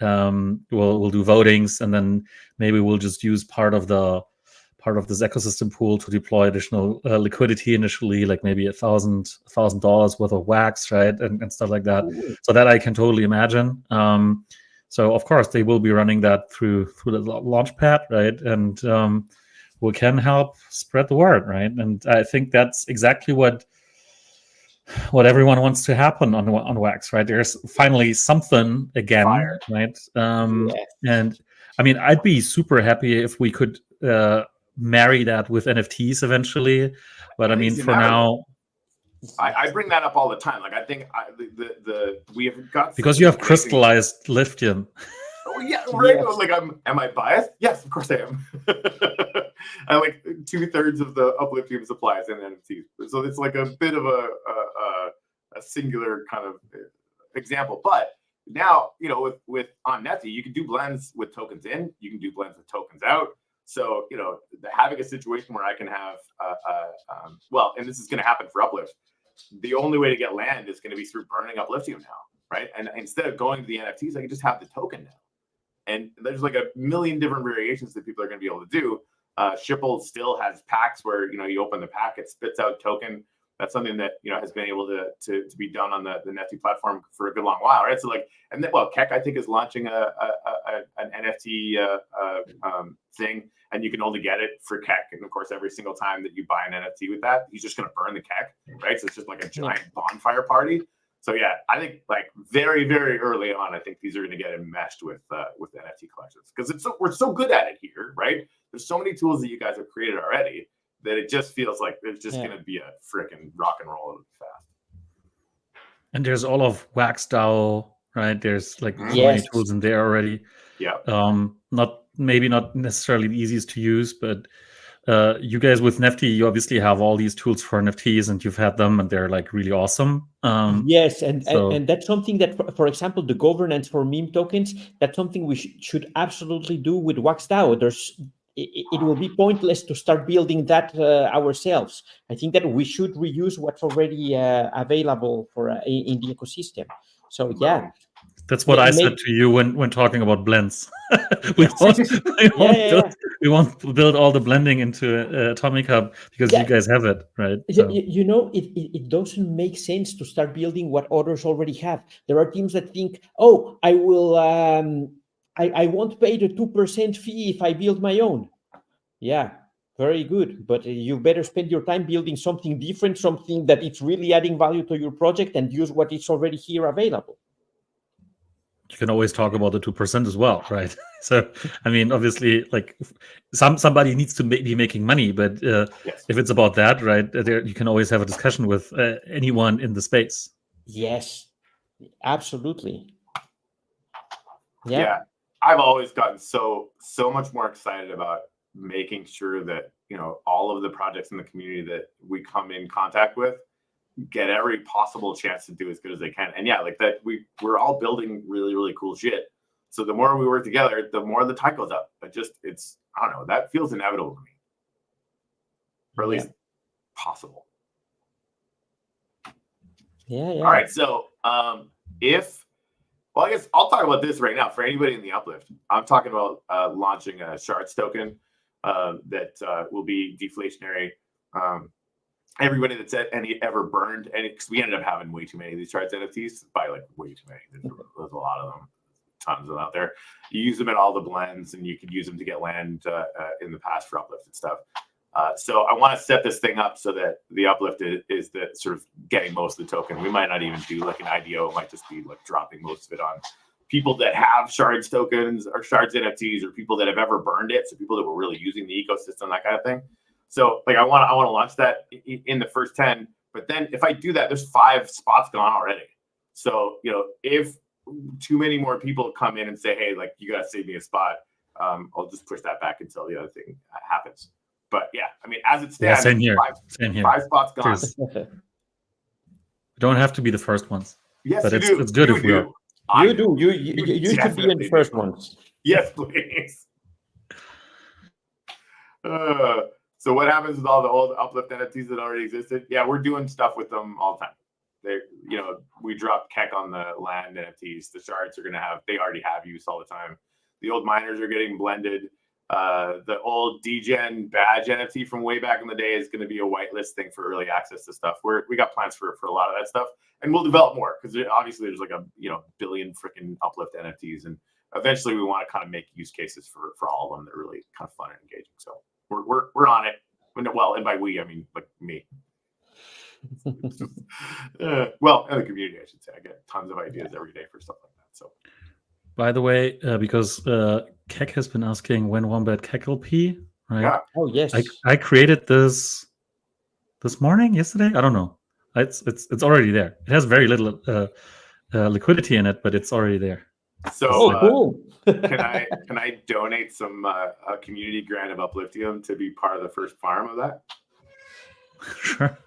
we'll do votings, and then maybe we'll just use part of this ecosystem pool to deploy additional liquidity initially, like maybe $1,000 worth of wax, right, and stuff like that. Ooh. So that I can totally imagine. So of course they will be running that through the Launchpad, right, and we can help spread the word, right? And I think that's exactly what everyone wants to happen on Wax, right? There's finally something again, Fire. Right? Yes. And I mean, I'd be super happy if we could marry that with NFTs eventually, but I mean, for now, I bring that up all the time. Like, I think we have got, because you have crystallized lithium. Oh yeah, right. Yes. Like, am I biased? Yes, of course I am. I like 2/3 of the Uplift supplies in NFTs, so it's like a bit of a singular kind of example. But now, with on Nifty, you can do blends with tokens in, you can do blends with tokens out. So having a situation where I can have well, and this is going to happen for Uplift. The only way to get land is going to be through burning Upliftium now, right? And instead of going to the NFTs, I can just have the token now. And there's like a million different variations that people are going to be able to do. Shipple still has packs where you open the pack, it spits out token. That's something that has been able to be done on the Nifty platform for a good long while, right? So like, and then, well, Kek I think is launching an NFT thing, and you can only get it for Kek. And of course, every single time that you buy an NFT with that, he's just going to burn the Kek, right? So it's just like a giant bonfire party. So yeah, I think like very, very early on, I think these are going to get enmeshed with NFT collections, because we're so good at it here, right? There's so many tools that you guys have created already that it just feels like there's just going to be a freaking rock and roll fast. And there's all of WaxDAO, right? There's like so many tools in there already. Yeah. Maybe not necessarily the easiest to use, but you guys with Nifty, you obviously have all these tools for NFTs, and you've had them, and they're like really awesome. Yes, and that's something that, for example, the governance for meme tokens, that's something we should absolutely do with WaxDAO. It will be pointless to start building that ourselves. I think that we should reuse what's already available for in the ecosystem. So yeah. That's what I said to you when talking about blends. we want to build all the blending into Atomic Hub because you guys have it, right? So. It doesn't make sense to start building what others already have. There are teams that think, oh, I will, I won't pay the 2% fee if I build my own. Yeah, very good. But you better spend your time building something different, something that it's really adding value to your project, and use what is already here available. You can always talk about the 2% as well, right? So, I mean, obviously, like somebody needs to be making money, but if it's about that, right, you can always have a discussion with anyone in the space. Yes, absolutely. Yeah, I've always gotten so much more excited about making sure that all of the projects in the community that we come in contact with get every possible chance to do as good as they can. And yeah, like that we're all building really, really cool shit. So the more we work together, the more the tide goes up. It's I don't know. That feels inevitable to me, or at least possible. Yeah. All right. So I guess I'll talk about this right now for anybody in the Uplift. I'm talking about launching a Shards token that will be deflationary. Everybody that's ever burned, and because we ended up having way too many of these Shards NFTs, by like way too many. There's a lot of them, tons of them out there. You use them in all the blends, and you could use them to get land in the past for Uplift and stuff. So I want to set this thing up so that the Uplift is the sort of getting most of the token. We might not even do like an IDO. It might just be like dropping most of it on people that have Shards tokens or Shards NFTs, or people that have ever burned it. So people that were really using the ecosystem, that kind of thing. So like I want to launch that in the first 10. But then if I do that, there's 5 spots gone already. So if too many more people come in and say, hey, like you got to save me a spot, I'll just push that back until the other thing happens. But yeah, I mean, as it stands, same here. Same here. 5 spots gone. We don't have to be the first ones. Yes, but you do. It's good you if we are. You do. You should be in the first ones. Yes, please. So what happens with all the old Uplift NFTs that already existed? Yeah, we're doing stuff with them all the time. We dropped Kek on the land NFTs. The Shards are they already have use all the time. The old miners are getting blended. The old DGen badge NFT from way back in the day is going to be a whitelist thing for early access to stuff. We got plans for a lot of that stuff, and we'll develop more because obviously there's like a billion freaking Uplift NFTs, and eventually we want to kind of make use cases for all of them that are really kind of fun and engaging. So we're on it. Well, and by we I mean like me. Well, in the community, I should say. I get tons of ideas every day for stuff like that. So. By the way, because Kek has been asking when Wombat Kek-LP, right? Yeah. Oh yes. I created this morning, yesterday. I don't know. It's already there. It has very little liquidity in it, but it's already there. So cool. can I donate some a community grant of Upliftium to be part of the first farm of that? Sure.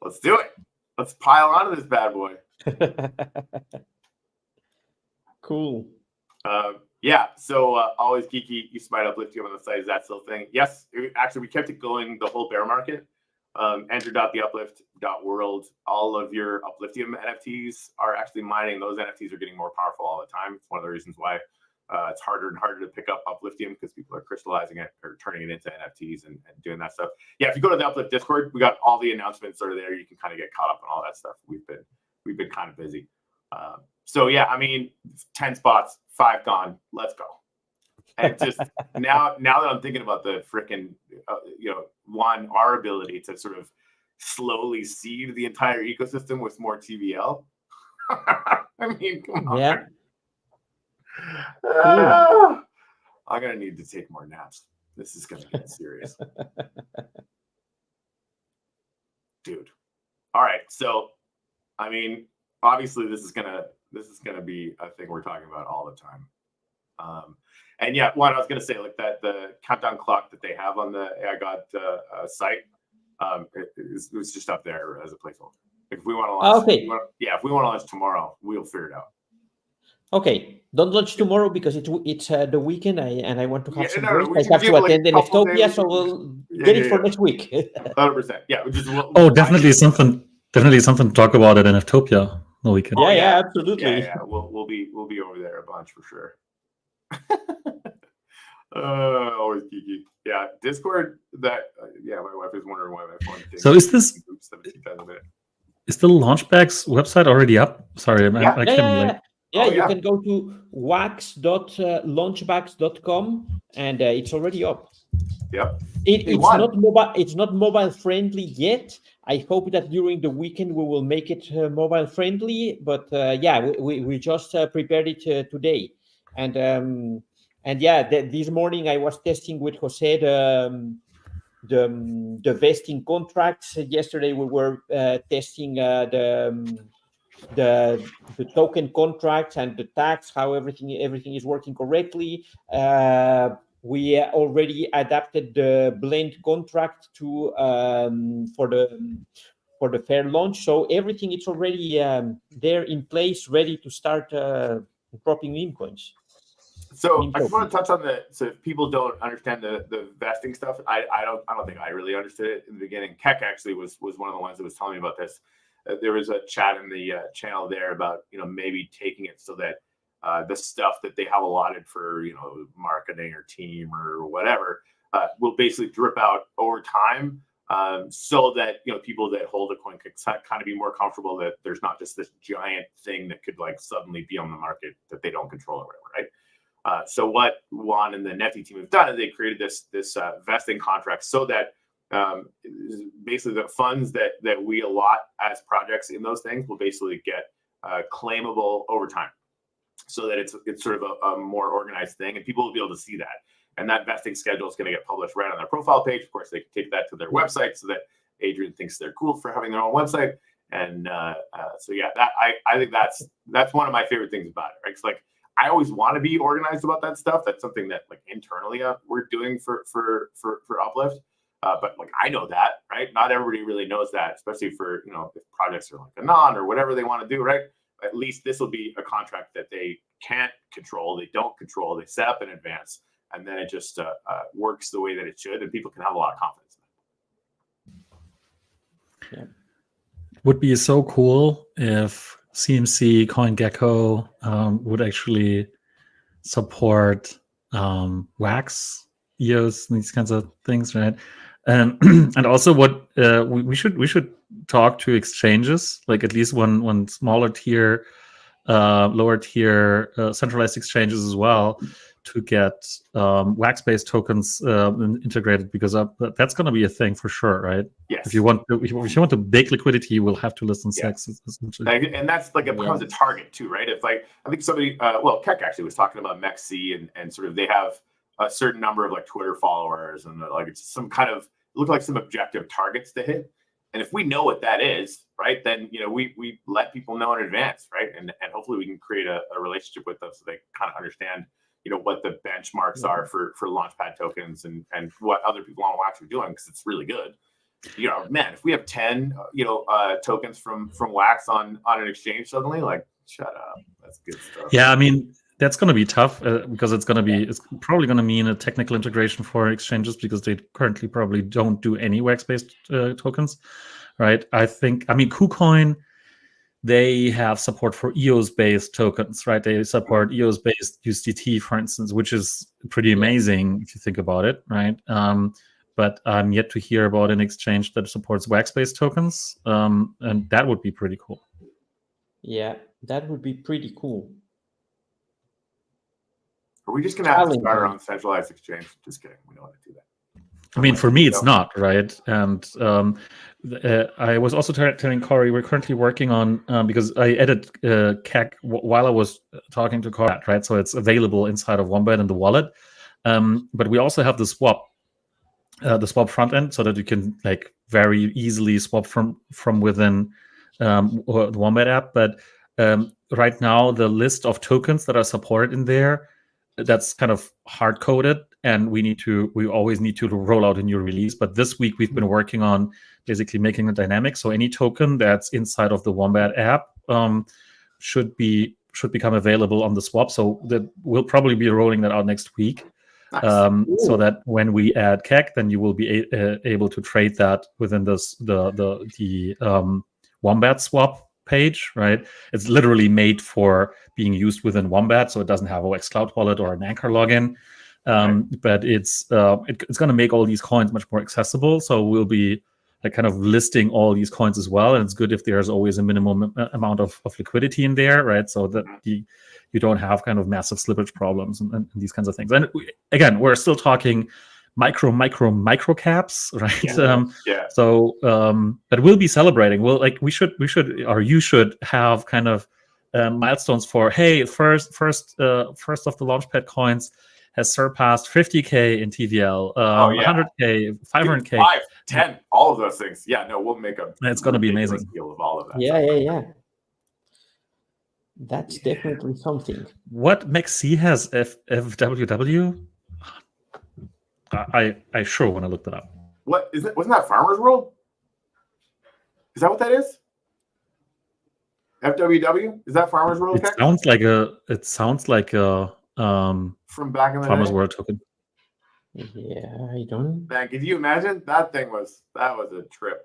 Let's do it. Let's pile onto this bad boy. Cool. Yeah. So always geeky. You might Uplift on the site. Is that still a thing? Yes. Actually, we kept it going the whole bear market. Enter.theuplift.world. All of your Upliftium NFTs are actually mining. Those NFTs are getting more powerful all the time. It's one of the reasons why it's harder and harder to pick up Upliftium, because people are crystallizing it or turning it into NFTs and doing that stuff. Yeah, if you go to the Uplift Discord, we got all the announcements are there. You can kind of get caught up on all that stuff. We've been kind of busy. So yeah, I mean, 10 spots, 5 gone. Let's go. And just now that I'm thinking about the freaking, our ability to sort of slowly seed the entire ecosystem with more TVL. I mean, come on. Yeah. I'm gonna need to take more naps. This is gonna get serious, dude. All right, so I mean, obviously, this is gonna be a thing we're talking about all the time. And yeah, what I was gonna say, like that the countdown clock that they have on the AI God site, it was just up there as a placeholder. If we want to launch, if we want to launch tomorrow, we'll figure it out. Okay, don't launch tomorrow because it's the weekend, and I want to have some rest. I have to like attend NFTopia, so we'll get it for next week. 100%. Yeah. Definitely something to talk about at NFTopia the weekend. Yeah, absolutely. Yeah. We'll be over there a bunch for sure. Always geeky. Yeah, Discord. My wife is wondering why my phone. So is the LaunchBAGZ website already up? Sorry, I can't. You can go to wax.launchbagz.com and it's already up. Yep. It's not mobile friendly yet. I hope that during the weekend we will make it mobile friendly. But we just prepared it today, and this morning I was testing with Jose the vesting contracts. Yesterday we were testing the token contracts and the tax, how everything is working correctly. We already adapted the blend contract to for the fair launch, so everything is already there in place, ready to start dropping meme coins. So I just want to touch on so if people don't understand the vesting stuff, I don't think I really understood it in the beginning. Kek actually was one of the ones that was telling me about this. There was a chat in the channel there about, maybe taking it so that the stuff that they have allotted for, marketing or team or whatever will basically drip out over time, so that, people that hold a coin can kind of be more comfortable that there's not just this giant thing that could like suddenly be on the market that they don't control or whatever, right? So what Juan and the NFT team have done is they created this vesting contract so that basically the funds that we allot as projects in those things will basically get claimable over time, so that it's sort of a more organized thing, and people will be able to see that. And that vesting schedule is going to get published right on their profile page. Of course, they can take that to their website so that Adrian thinks they're cool for having their own website. And so yeah, that I think that's one of my favorite things about it, right? It's like I always want to be organized about that stuff. That's something that like internally we're doing for Uplift. But like I know that, right? Not everybody really knows that, especially for if projects are like a non or whatever they want to do, right? At least this will be a contract that they can't control, they don't control, they set up in advance, and then it just works the way that it should, and people can have a lot of confidence in it. Yeah. Would be so cool if CMC CoinGecko would actually support wax EOS and these kinds of things, right? And also what we should talk to exchanges, like at least one smaller tier, lower tier centralized exchanges as well, to get wax-based tokens integrated, because that's going to be a thing for sure, right? Yes. If you want to bake liquidity, you will have to list on SEX. And that's like it becomes a target too, right? If like I think somebody, Kek actually was talking about LFGOOOO and sort of they have a certain number of like Twitter followers and like it's some kind of look like some objective targets to hit. And if we know what that is, right, then we let people know in advance, right? And hopefully we can create a relationship with them so they kind of understand what the benchmarks are for Launchpad tokens and what other people on Wax are doing, because it's really good. Man, if we have 10 tokens from Wax on an exchange suddenly, like shut up, that's good stuff. Yeah, I mean that's going to be tough because it's probably going to mean a technical integration for exchanges, because they currently probably don't do any wax-based tokens, right? I mean KuCoin, they have support for EOS-based tokens, right? They support EOS-based USDT, for instance, which is pretty amazing if you think about it, right? But I'm yet to hear about an exchange that supports wax-based tokens, and that would be pretty cool. Yeah, that would be pretty cool. Are we just going to have to start our own centralized exchange? Just kidding. We don't want to do that. I mean, for me, it's not, right? And I was also telling Corey, we're currently working on, because I added Kek while I was talking to Corey, right? So it's available inside of Wombat in the wallet. But we also have the swap front end, so that you can like very easily swap from within the Wombat app. But right now, the list of tokens that are supported in there, that's kind of hard coded, and we always need to roll out a new release. But this week we've been working on basically making it dynamic, so any token that's inside of the Wombat app should become available on the swap. So that we'll probably be rolling that out next week. Nice. So that when we add Kek, then you will be able to trade that within the Wombat swap page, right? It's literally made for being used within Wombat, so it doesn't have a Wax Cloud wallet or an Anchor login. But it's going to make all these coins much more accessible. So we'll be like kind of listing all these coins as well. And it's good if there's always a minimum amount of liquidity in there, right? So that you don't have kind of massive slippage problems and these kinds of things. And again, we're still talking micro caps, right? So but we'll be celebrating. We should or you should have kind of milestones for, hey, first of the Launchpad coins has surpassed 50K in TVL, 100K, 500K, 5, 10, all of those things. Yeah, no, we'll make it's going to be amazing. Deal of all of that. Yeah. That's definitely something. What MAGZ has FWW? I sure want to look that up. What is it? Wasn't that Farmers World? Is that what that is? FWW? Is that Farmers World? It sounds like a from back in the Farmers day. World token. Yeah, I don't. Man, could you imagine? That was a trip.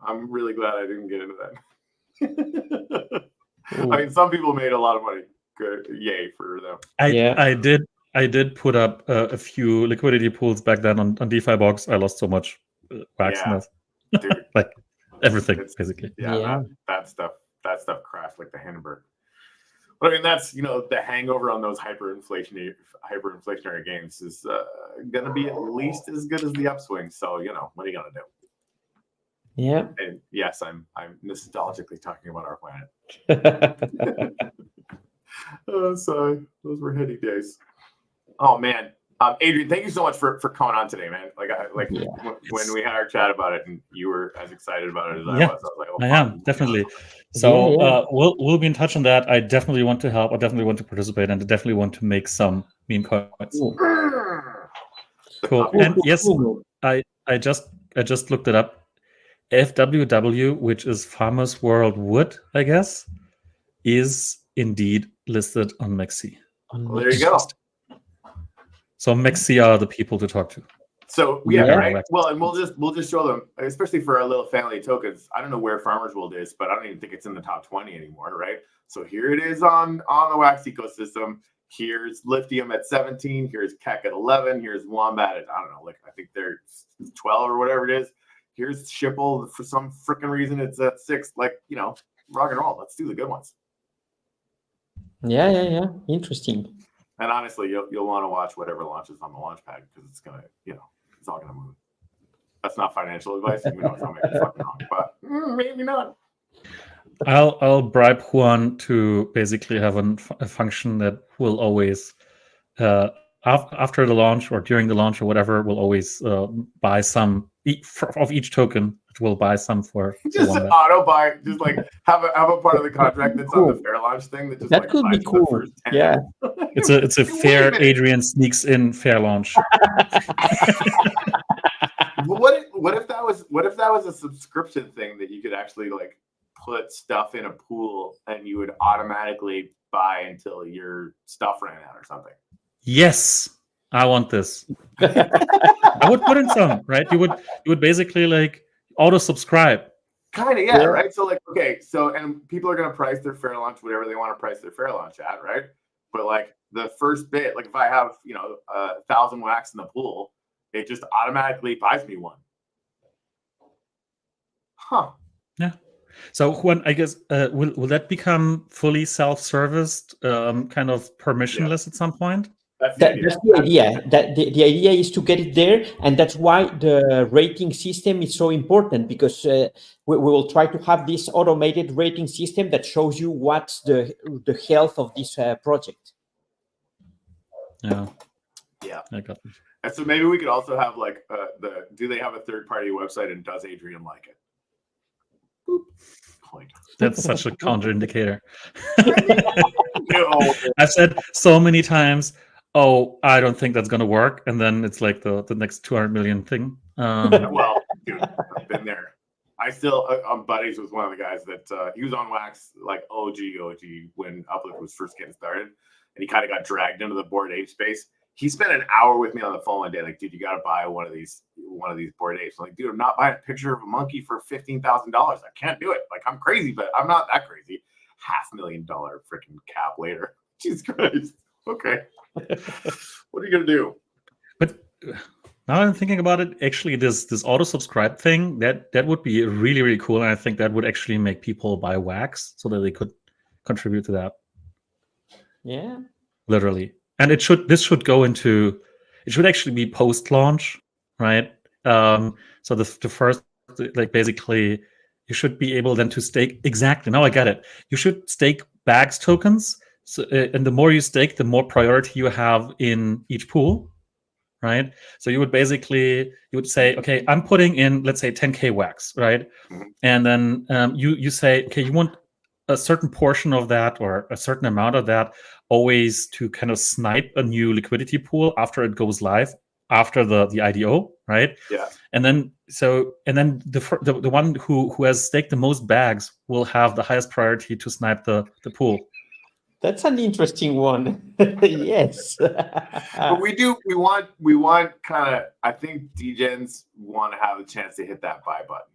I'm really glad I didn't get into that. I mean, some people made a lot of money. Good, yay for them. I did put up a few liquidity pools back then on DeFi Box. I lost so much wax in that. Dude. Like everything, basically. Yeah. That stuff crashed like the Hindenburg. But I mean, that's, the hangover on those hyperinflationary games is going to be at least as good as the upswing. So, what are you going to do? Yeah. And yes, I'm nostalgically talking about our planet. Sorry, those were heady days. Oh man, Adrian, thank you so much for coming on today, man. When we had our chat about it, and you were as excited about it as I was like, I am definitely. So we'll be in touch on that. I definitely want to help. I definitely want to participate, and I definitely want to make some meme coins. Cool. And yes, I just looked it up. FWW, which is Farmers World Wood, I guess, is indeed listed on MEXC. Well, there you go. So MEXC are the people to talk to. So right. Well, and we'll just show them, especially for our little family of tokens. I don't know where Farmers World is, but I don't even think it's in the top 20 anymore, right? So here it is on the Wax ecosystem. Here's Lithium at 17. Here's Kek at 11. Here's Wombat at, I don't know, I think they're 12 or whatever it is. Here's Shipple. For some freaking reason, it's at 6. Rock and roll. Let's do the good ones. Yeah. Interesting. And honestly, you'll want to watch whatever launches on the Launchpad because it's gonna, it's all gonna move. That's not financial advice. We know it's not making fucking wrong, but maybe not. I'll bribe Juan to basically have a function that will always, after the launch or during the launch or whatever, will always buy some of each token. It will buy some for just an auto buy. Just have a part of the contract that's on the fair launch thing that could be cool. Yeah, it's a fair. Adrian sneaks in fair launch. What if that was a subscription thing that you could actually put stuff in a pool and you would automatically buy until your stuff ran out or something? Yes, I want this. I would put in some, right? You would basically auto subscribe. Kind of, yeah, right? So and people are gonna price their fair launch whatever they want to price their fair launch at, right? But the first bit, if I have 1,000 wax in the pool, it just automatically buys me one. Huh. Yeah. So when I guess will that become fully self-serviced, kind of permissionless at some point? That's the idea. That the idea is to get it there, and that's why the rating system is so important, because we will try to have this automated rating system that shows you what's the health of this project. Yeah. I got it. And so maybe we could also have do they have a third-party website, and does Adrian like it? Boop. That's such a counterindicator. I've said so many times, oh, I don't think that's going to work. And then it's the next 200 million thing. Well, dude, I've been there. I still, I'm buddies with one of the guys that he was on Wax, OG when Uplift was first getting started. And he kind of got dragged into the Bored Ape space. He spent an hour with me on the phone one day, dude, you got to buy one of these Bored Apes. I'm dude, I'm not buying a picture of a monkey for $15,000. I can't do it. I'm crazy, but I'm not that crazy. $500,000 freaking cap later. Jesus Christ. Okay. What are you gonna do? But now I'm thinking about it, actually, this auto subscribe thing that would be really, really cool, and I think that would actually make people buy wax so that they could contribute to that. Yeah. Literally. And this should actually be post-launch, right? So the first, basically, you should be able then to stake. Exactly. Now I get it. You should stake BAGZ tokens. So, and the more you stake, the more priority you have in each pool, right? So you would say, okay, I'm putting in, let's say, 10K wax, right? And then you say, okay, you want a certain portion of that or a certain amount of that always to kind of snipe a new liquidity pool after it goes live, after the IDO, right? Yeah. And then the one who has staked the most bags will have the highest priority to snipe the pool. That's an interesting one. Yes. But we want kind of, I think degens want to have a chance to hit that buy button.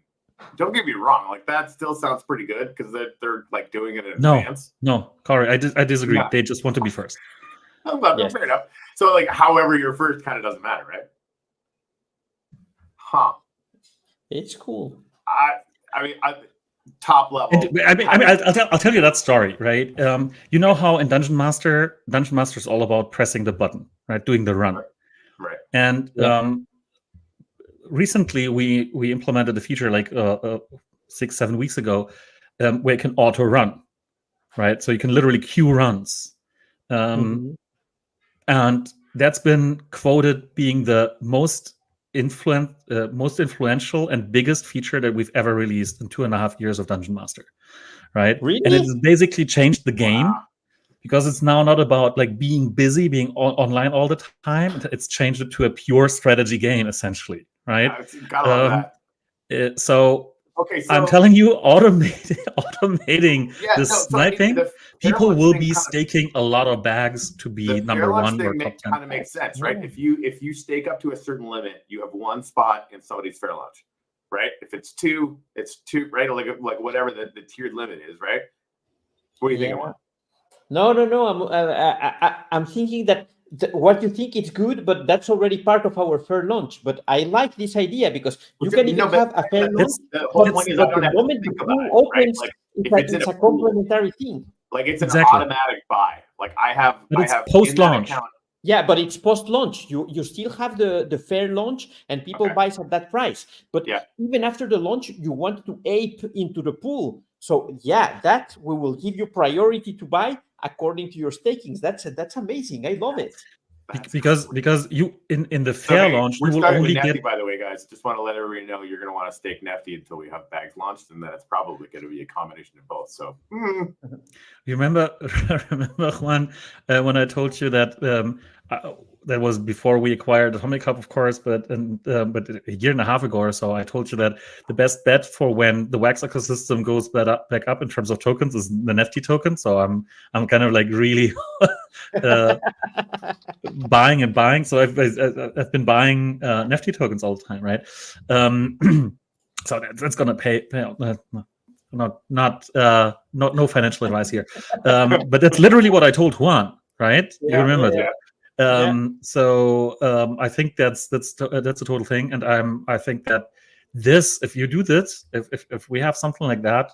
Don't get me wrong, like that still sounds pretty good because they're like doing it in advance. No, Corey, I disagree. Yeah. They just want to be first. Yes. Fair enough. So like however you're first kind of doesn't matter, right? Huh. It's cool. I mean, top level. I'll tell you that story, right? You know how in Dungeon Master is all about pressing the button, right? Doing the run. Right. And recently we implemented a feature like 6-7 weeks ago where you can auto run, right? So you can literally queue runs. And that's been quoted being the most influential and biggest feature that we've ever released in 2.5 years of Dungeon Master, right? Really? And it's basically changed the game because it's now not about like being busy, being online all the time. It's changed it to a pure strategy game, essentially, right? Gotta love that. So okay, so I'm telling you, automating the sniping, people will be staking a lot of bags to be number one or top 10. Kind of makes sense, right? If you stake up to a certain limit, you have one spot in somebody's fair launch, right? If it's two, right? Like whatever the tiered limit is, right? What do you think? No. I'm thinking that what you think is good, but that's already part of our fair launch. But I like this idea because you can even have a fair launch. The whole point is the moment the pool opens, it's a complementary thing. Like it's an automatic buy. Like I have post-launch. Yeah, but it's post-launch. You still have the fair launch and people buys at that price. But even after the launch, you want to ape into the pool. So that we will give you priority to buy according to your stakings. That's amazing. I love it. Because you in the fair launch you will only get. By the way, guys, just want to let everybody know you're going to want to stake Nefty until we have bags launched, and then it's probably going to be a combination of both. So you remember Juan, when I told you that that was before we acquired Atomic Hub, of course, but a year and a half ago or so, I told you that the best bet for when the wax ecosystem goes back up in terms of tokens is the Nefty token. So I'm kind of like really buying and buying. So I've been buying Nefty tokens all the time, right? So that's gonna pay. No financial advice here, but that's literally what I told Juan, right? You remember that? So I think that's a total thing, and I think that if you do this, if we have something like that,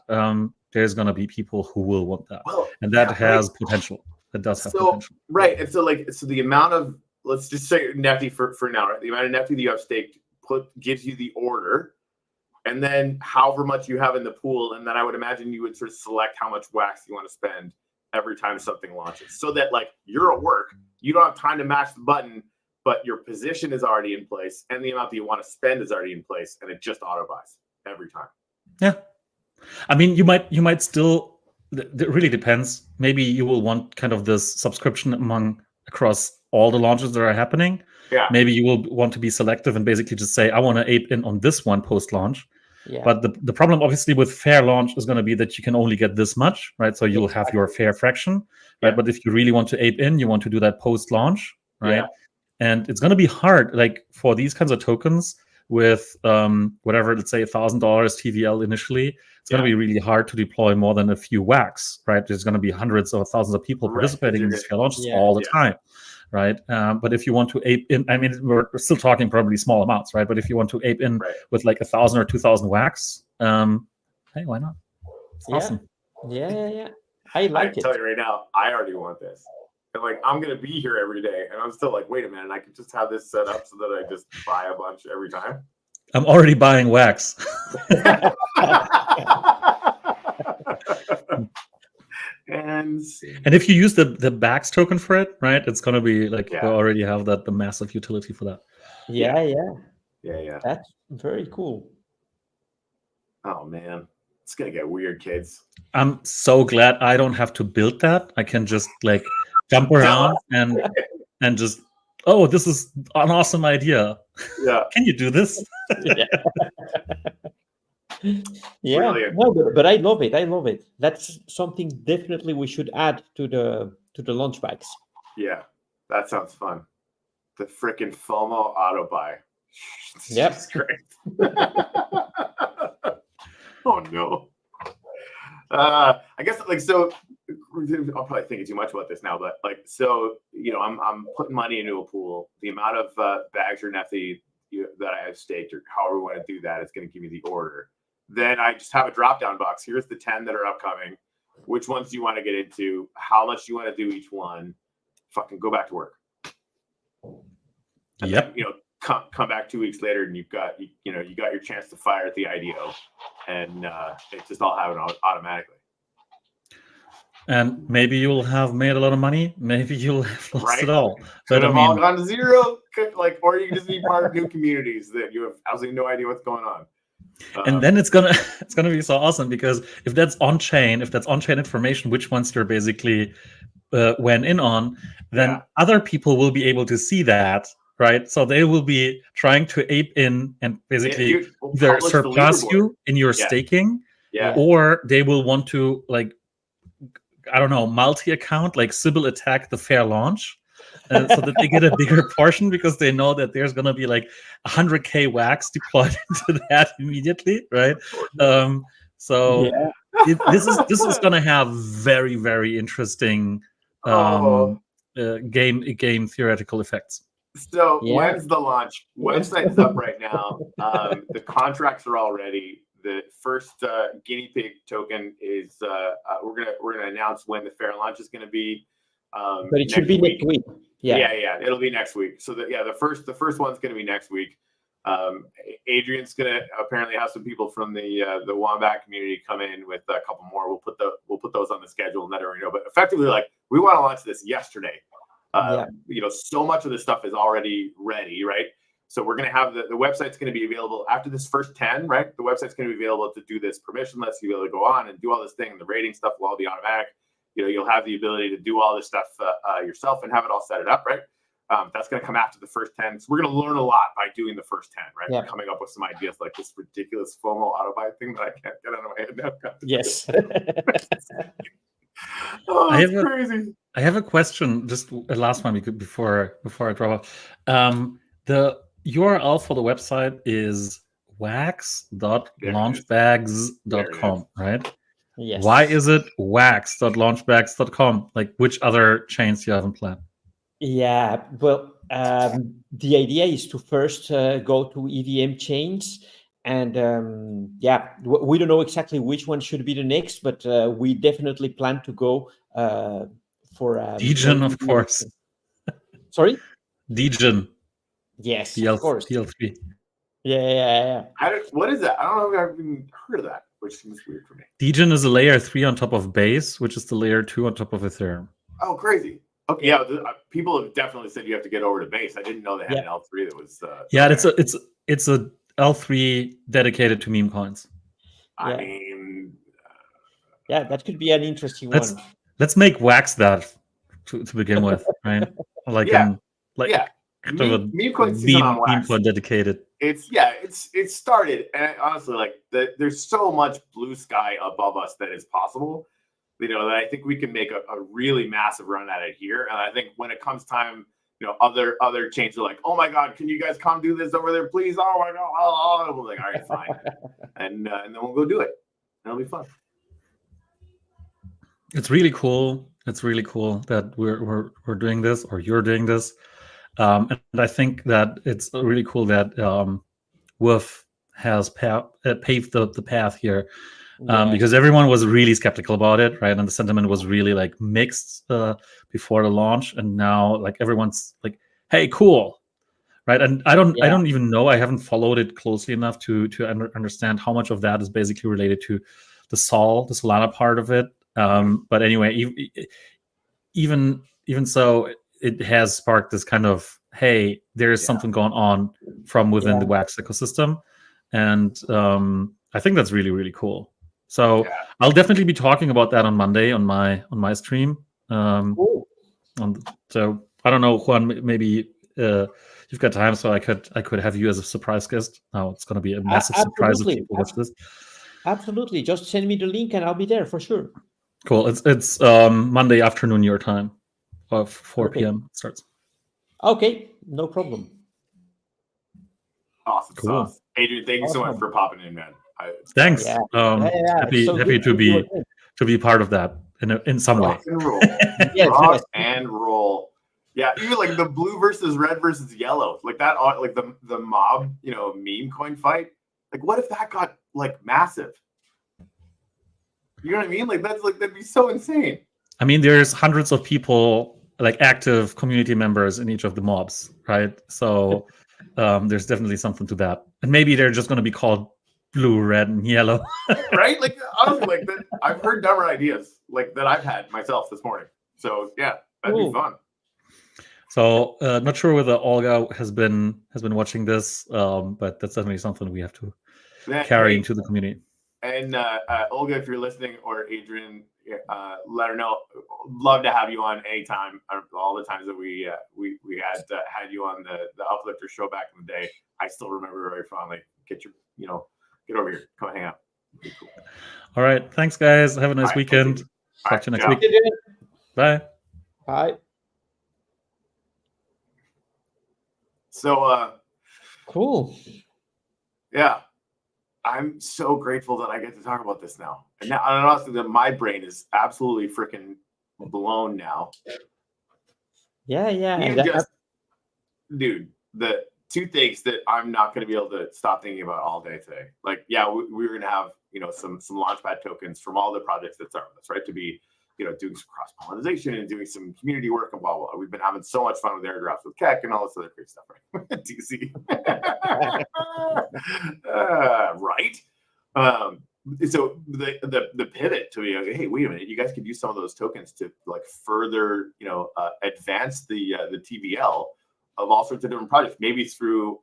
there's gonna be people who will want that, and that has potential. It does have potential, right? And so the amount of, let's just say Nefty for now, right? The amount of Nefty that you have staked gives you the order, and then however much you have in the pool, and then I would imagine you would sort of select how much wax you want to spend every time something launches, so that like you're at work, you don't have time to match the button, but your position is already in place, and the amount that you want to spend is already in place, and it just auto buys every time. Yeah, I mean, you might still. It really depends. Maybe you will want kind of this subscription across all the launches that are happening. Yeah. Maybe you will want to be selective and basically just say, I want to ape in on this one post-launch. Yeah. But the problem obviously with fair launch is going to be that you can only get this much, right? So you'll have your fair fraction, right? Yeah. But if you really want to ape in, you want to do that post-launch, right? Yeah. And it's going to be hard, like for these kinds of tokens with whatever, let's say $1,000 TVL initially, it's going to be really hard to deploy more than a few wax, right? There's going to be hundreds or thousands of people participating in these fair launches all the time, right? But if you want to ape in, I mean, we're still talking probably small amounts, right? But if you want to ape in with like 1,000 or 2,000 wax, hey, why not? It's awesome. Yeah. I like it. Tell you right now, I already want this. And like, I'm going to be here every day. And I'm still like, wait a minute, I could just have this set up so that I just buy a bunch every time. I'm already buying wax. And if you use the BAGZ token for it, right, it's going to be like we already have the massive utility for that. Yeah. That's very cool. Oh man, it's gonna get weird, kids. I'm so glad I don't have to build that. I can just like jump around and just, oh, this is an awesome idea. Yeah. Can you do this? Yeah, Brilliant. no, but I love it. I love it. That's something definitely we should add to the LaunchBAGZ. Yeah, that sounds fun. The frickin' FOMO auto buy. Yep. Jesus Christ. Oh no. I guess like so. I'm probably thinking too much about this now, but like so, I'm putting money into a pool. The amount of bags or NFT that I have staked, or however we want to do that, is going to give me the order. Then I just have a drop-down box. Here's the 10 that are upcoming. Which ones do you want to get into? How much do you want to do each one? Fucking go back to work. And Yep. then, come back 2 weeks later, and you got your chance to fire at the IDO, and it just all happened automatically. And maybe you'll have made a lot of money. Maybe you'll have lost it all. Could have all gone to zero. Or you can just be part of new communities that you have absolutely no idea what's going on. And then it's gonna be so awesome, because if that's on chain information, which ones you're basically went in on, then other people will be able to see that, right? So they will be trying to ape in and basically either surpass you in your staking, or they will want to, like, I don't know, multi-account, like Sybil attack the fair launch, so that they get a bigger portion, because they know that there's going to be like 100K wax deployed into that immediately, right? This is going to have very, very interesting game theoretical effects. So when's the launch? Website's up right now. The contracts are all ready. The first guinea pig token is we're gonna announce when the fair launch is gonna be. But it should be next week. Yeah, it'll be next week. So the first one's gonna be next week. Adrian's gonna apparently have some people from the Wombat community come in with a couple more. We'll put those on the schedule and let everyone know. But effectively, like, we want to launch this yesterday. So much of this stuff is already ready, right? So we're going to have the website's going to be available after this first 10, right? The website's going to be available to do this permissionless. You'll be able to go on and do all this thing. The rating stuff will all be automatic. You'll have the ability to do all this stuff yourself and have it all set it up, right? That's going to come after the first 10. So we're going to learn a lot by doing the first 10, right? We're coming up with some ideas like this ridiculous FOMO auto buy thing that I can't get out of my head now. Yes. Oh, that's crazy. I have a question, just a last one before I drop off. The URL for the website is wax.launchbags.com, right? Yes. Why is it wax.launchbags.com? Like, which other chains you have in plan? Yeah, well, the idea is to first go to EVM chains. And we don't know exactly which one should be the next, but we definitely plan to go for Degen, of course. Sorry? Degen. Yes, of course. DL3. Yeah. What is that? I don't know if I've even heard of that, which seems weird for me. Degen is a layer 3 on top of Base, which is the layer 2 on top of Ethereum. Oh, crazy. Okay, yeah, people have definitely said you have to get over to Base. I didn't know they had an L3 that was. It's a L3 dedicated to meme coins. I mean, that could be an interesting one. Let's make Wax that to begin with, right? Meme coins meme coin dedicated. It's started, and honestly, like there's so much blue sky above us that is possible. That I think we can make a really massive run at it here. And I think when it comes time, other chains are like, oh my God, can you guys come do this over there, please? Oh my God. And we're like, all right, fine. and then we'll go do it. It'll be fun. It's really cool. It's really cool that we're doing this, or you're doing this. And I think that it's really cool that Wolf has paved the path here. Because everyone was really skeptical about it, right? And the sentiment was really like mixed before the launch, and now like everyone's like, "Hey, cool," right? And I don't even know. I haven't followed it closely enough to understand how much of that is basically related to the Solana part of it. But anyway, even so, it has sparked this kind of, hey, there is something going on from within the Wax ecosystem, and I think that's really, really cool. So I'll definitely be talking about that on Monday on my stream. So I don't know, Juan, maybe you've got time, so I could have you as a surprise guest. Now it's going to be a massive surprise if people watch this. Absolutely. Just send me the link and I'll be there for sure. Cool. It's Monday afternoon your time, of 4 Okay. p.m. it starts. Okay, no problem. Awesome Cool. sauce. Adrian, thank you so much Awesome. for popping in, man. Thanks. Yeah. Happy So happy good to see you be again. part of that in some way. Rock and roll. Yes, Rock yes. and roll. Yeah, even like the blue versus red versus yellow, like that, like the mob, meme coin fight. Like, what if that got like massive? You know what I mean? Like that'd be so insane. I mean, there's hundreds of people, like active community members in each of the mobs, right? So there's definitely something to that. And maybe they're just going to be called blue, red, and yellow. Right? Like honestly, like that. I've heard dumber ideas like that I've had myself this morning. So yeah, that'd be fun. So not sure whether Olga has been watching this, but that's definitely something we have to carry into the community. And Olga, if you're listening, or Adrian, let her know. Love to have you on anytime. All the times that we had you on the Uplifter show back in the day, I still remember very fondly. Get over here, come hang out. Cool. All right, thanks guys. Have a nice weekend. Talk to you next week. Bye. Bye. So cool. Yeah. I'm so grateful that I get to talk about this now. And now, and honestly, that my brain is absolutely freaking blown now. Yeah. Dude, the two things that I'm not going to be able to stop thinking about all day today. Like, yeah, we're going to have, some Launchpad tokens from all the projects that start with us, right? To be, doing some cross-pollination and doing some community work and blah, blah, blah. We've been having so much fun with airdrops with Kek and all this other great stuff, right? DC. Right? So the pivot to be like, hey, wait a minute, you guys could use some of those tokens to like further, advance the TVL of all sorts of different projects, maybe through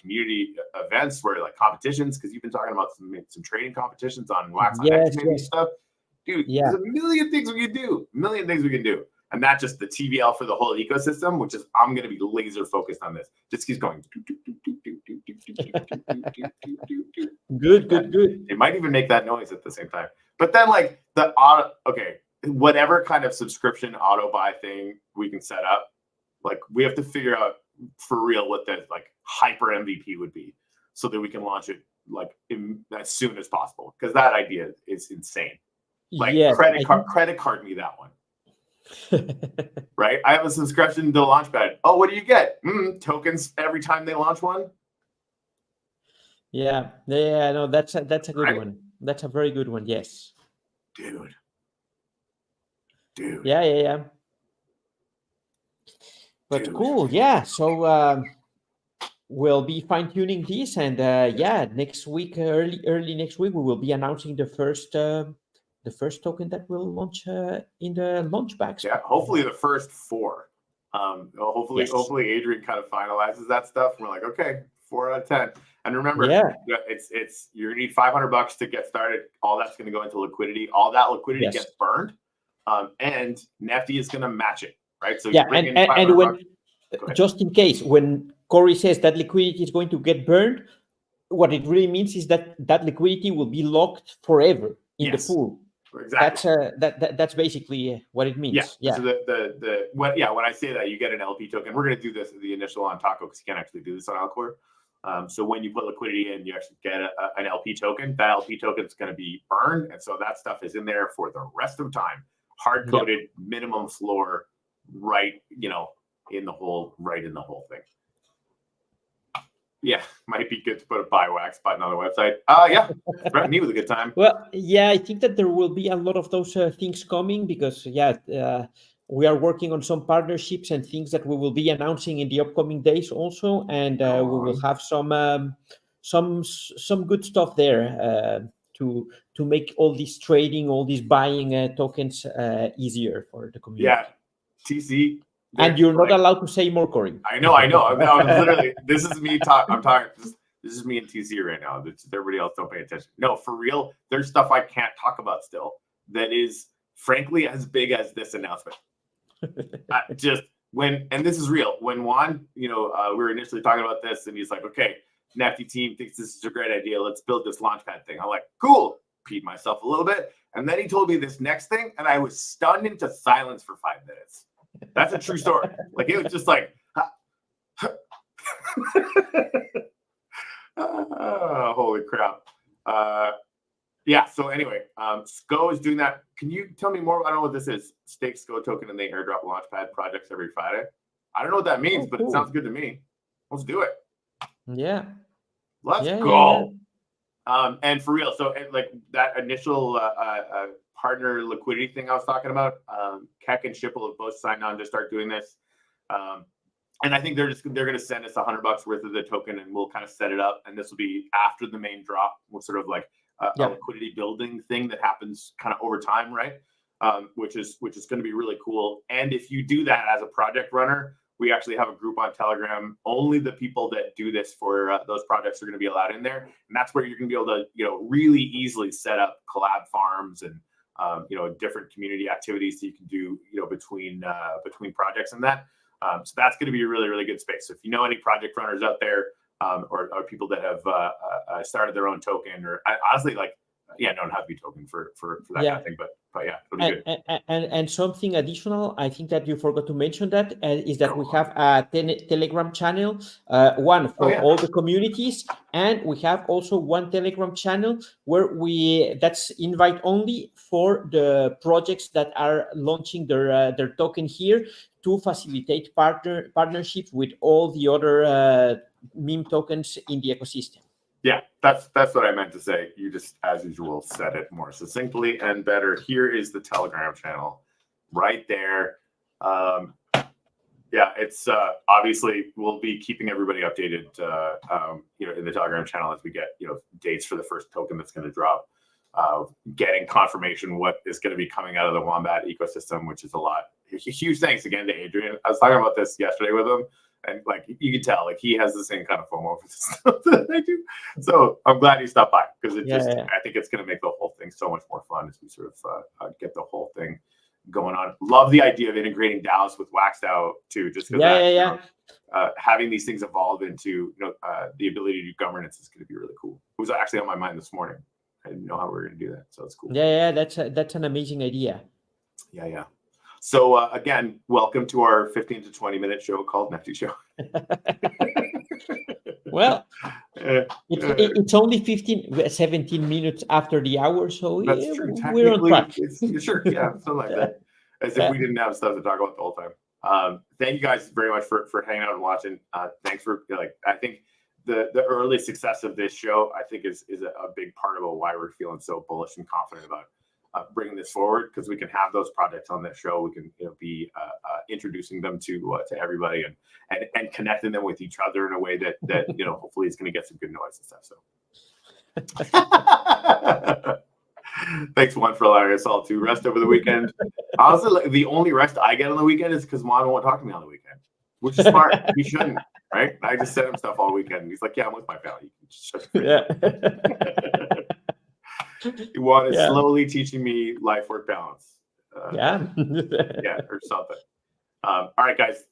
community events where like competitions, because you've been talking about some trading competitions on Wax on X maybe stuff. Dude, there's a million things we can do. And not just the TVL for the whole ecosystem, which is I'm going to be laser focused on this. Just keeps going. Good. It might even make that noise at the same time. But then like whatever kind of subscription auto buy thing we can set up, like we have to figure out for real what the like hyper MVP would be so that we can launch it like as soon as possible. Because that idea is insane. Like credit card me that one. Right? I have a subscription to Launchpad. Oh, what do you get? Tokens every time they launch one. Yeah. No, that's a good one. That's a very good one. Yes. Dude. Yeah. But cool. Yeah. So we'll be fine tuning this, and next week, early next week, we will be announcing the first token that will launch in the LaunchBAGZ. Yeah, hopefully the first 4. Hopefully Adrian kind of finalizes that stuff. And we're like, okay, 4 out of 10. And remember, it's you're gonna need $500 to get started. All that's gonna go into liquidity. All that liquidity gets burned, and Nefty is gonna match it, right? So and when just in case when Corey says that liquidity is going to get burned, what it really means is that liquidity will be locked forever in the pool. Exactly. That's basically what it means. Yeah. So when I say that, you get an LP token. We're going to do this as the initial on Taco because you can't actually do this on Alcor. So when you put liquidity in, you actually get an LP token. That LP token is going to be burned, and so that stuff is in there for the rest of time. Hard coded, minimum floor, right? In the whole thing. Yeah, might be good to put a buy wax button on the website. Threaten me with a good time. Well, yeah, I think that there will be a lot of those things coming because, we are working on some partnerships and things that we will be announcing in the upcoming days also, and we will have some good stuff there to make all this trading, all these buying tokens easier for the community. Yeah, TC. And you're not allowed to say more, Corey. I know. I'm literally. This is me talking. I'm talking. This is me and TC right now. Everybody else don't pay attention. No, for real. There's stuff I can't talk about still that is frankly as big as this announcement. And this is real. When Juan, we were initially talking about this, and he's like, okay, Nefty team thinks this is a great idea. Let's build this Launchpad thing. I'm like, cool. Peed myself a little bit. And then he told me this next thing, and I was stunned into silence for 5 minutes. That's a true story. Like, it was just like, holy crap. Yeah, so anyway, SCO is doing that. Can you tell me more? I don't know what this is. Stake SCO token and they airdrop Launchpad projects every Friday. I don't know what that means, but it sounds good to me. Let's do it. Yeah. Let's go. Yeah. And for real, so like that initial partner liquidity thing I was talking about, Kek and Shipple have both signed on to start doing this. And I think they're going to send us $100 worth of the token, and we'll kind of set it up. And this will be after the main drop. We'll sort of like a liquidity building thing that happens kind of over time, right? Which is going to be really cool. And if you do that as a project runner, we actually have a group on Telegram. Only the people that do this for those projects are going to be allowed in there, and that's where you're going to be able to, really easily set up collab farms and different community activities that you can do, between projects and that. So that's going to be a really, really good space. So if you know any project runners out there, or people that have started their own token, or honestly, like, don't have to be token for that kind of thing, but yeah, it'll be good. And something additional, I think that you forgot to mention that, is that we have a Telegram channel, one for all the communities, and we have also one Telegram channel where that's invite only for the projects that are launching their token here, to facilitate partnerships with all the other meme tokens in the ecosystem. Yeah, that's what I meant to say. You just, as usual, said it more succinctly and better. Here is the Telegram channel right there. Yeah, it's obviously we'll be keeping everybody updated, in the Telegram channel as we get, dates for the first token that's going to drop, getting confirmation what is going to be coming out of the Wombat ecosystem, which is a lot. Huge thanks again to Adrian. I was talking about this yesterday with him. And like you can tell, like he has the same kind of FOMO for this stuff that I do. So I'm glad he stopped by, because it I think it's going to make the whole thing so much more fun as we sort of get the whole thing going on. Love the idea of integrating DAOs with WaxDAO too, just because having these things evolve into the ability to do governance is going to be really cool. It was actually on my mind this morning. I didn't know how we were going to do that, so it's cool. Yeah, that's an amazing idea. Yeah. So again, welcome to our 15 to 20 minute show called Nefty Show. Well, it's only 17 minutes after the hour, so that's true. We're on track. Sure, yeah, something like that. As if we didn't have stuff to talk about the whole time. Thank you guys very much for hanging out and watching. Thanks for I think the early success of this show, I think is a big part of why we're feeling so bullish and confident about bringing this forward, because we can have those projects on that show. We can be introducing them to everybody and connecting them with each other in a way that hopefully is going to get some good noise and stuff. So thanks, Juan, for allowing us all to rest over the weekend. Honestly, the only rest I get on the weekend is because Juan won't talk to me on the weekend, which is smart. He shouldn't, right? I just sent him stuff all weekend. He's like, yeah, I'm with my family. You can just shut your Juan is slowly teaching me life-work balance. Yeah, or something. All right, guys,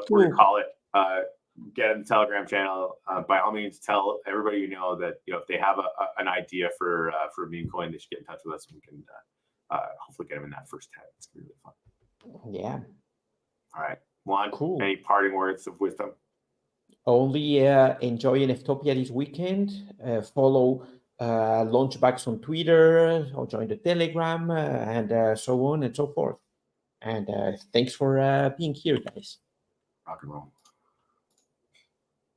we're gonna call it. Get in the Telegram channel. By all means, tell everybody that if they have an idea for a meme coin, they should get in touch with us, and we can hopefully get them in that first 10. It's gonna be really fun. Yeah. All right, Juan. Cool. Any parting words of wisdom? Only enjoy NFTopia this weekend. Follow LaunchBAGZ on Twitter, or join the Telegram, and so on and so forth. And thanks for being here, guys. Rock and roll.